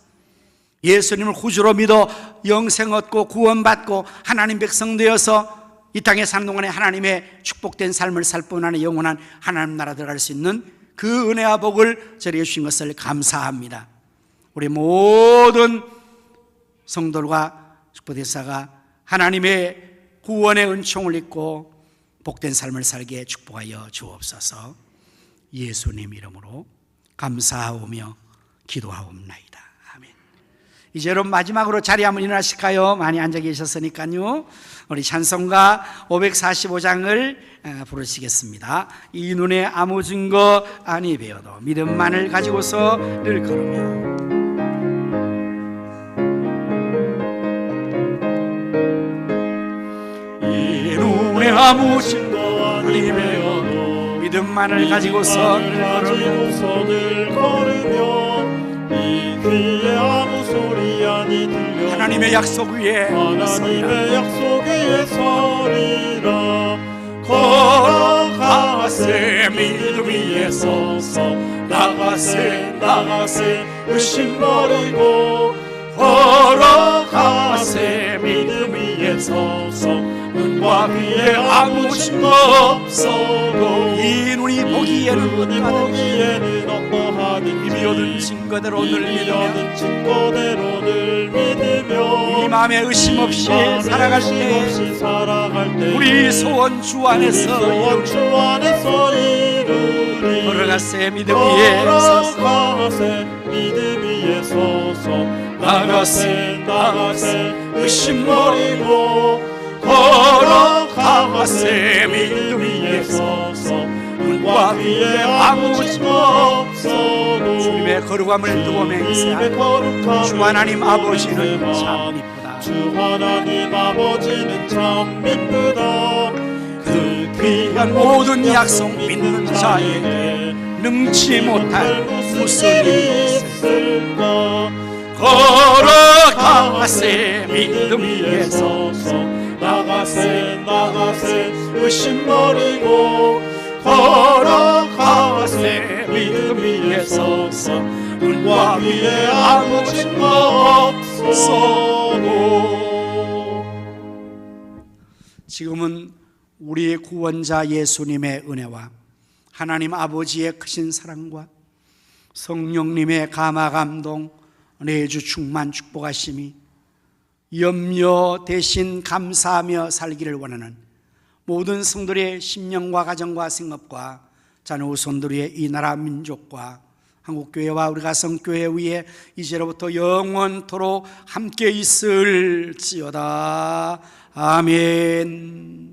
예수님을 구주로 믿어 영생 얻고 구원받고 하나님 백성 되어서 이 땅에 사는 동안에 하나님의 축복된 삶을 살 뿐 아니라 영원한 하나님 나라 들어갈 수 있는 그 은혜와 복을 저리해 주신 것을 감사합니다. 우리 모든 성도들과 축복대사가 하나님의 구원의 은총을 입고 복된 삶을 살게 축복하여 주옵소서. 예수님 이름으로 감사하오며 기도하옵나이다. 아멘. 이제 여러분 마지막으로 자리 한번 일어나실까요? 많이 앉아 계셨으니까요. 우리 찬송가 545장을 부르시겠습니다. 이 눈에 아무 증거 아니 배워도 믿음만을 가지고서 늘 걸으며 이 눈에 아무 증거 아니 배워도 믿음만을 가지고서 늘 걸으며 이 귀에 아무 소리 아니 들려 하나님의 약속 위에 하나님의 약속 위에 서리라 걸어가세 믿음 위에 서서 나가세 나가세 의심 버리고 걸어가세 믿음 위에 서서 눈과 귀에 아무 증거 없어도 이 눈이 보기에는 어떠하든지 이미 얻은 증거대로 늘 믿으며 증거대로 늘 믿으며 이 마음에 의심 없이 살아갈 때 우리 소원 주 안에서 이루리 걸어가세 믿음 위에 서서 걸어가세 믿음 위에 서서 나가세 나가세 의심 버리고 걸어가세 믿음 위에 서서 눈과 귀에 아무 증거 없어도 주님의 거룩함을 두고 맹세하고 주 하나님 아버지는 참 이쁘다. 주 하나님 아버지는 참 이쁘다. 그 귀한 모든 약속 믿는 자에게 능치 못할 무슨 일이 있을까. 걸어가세 믿음 위에 서서 나가세 나가세 의심 버리고 걸어가세 믿음 위에 서서 눈과 귀에 아무 증거 없어도 지금은 우리의 구원자 예수님의 은혜와 하나님 아버지의 크신 사랑과 성령님의 감화 감동 내주 충만 축복하심이 염려 대신 감사하며 살기를 원하는 모든 성도의 심령과 가정과 생업과 자녀 후손들의 이 나라 민족과 한국교회와 우리 가성교회 위에 이제로부터 영원토록 함께 있을지어다. 아멘.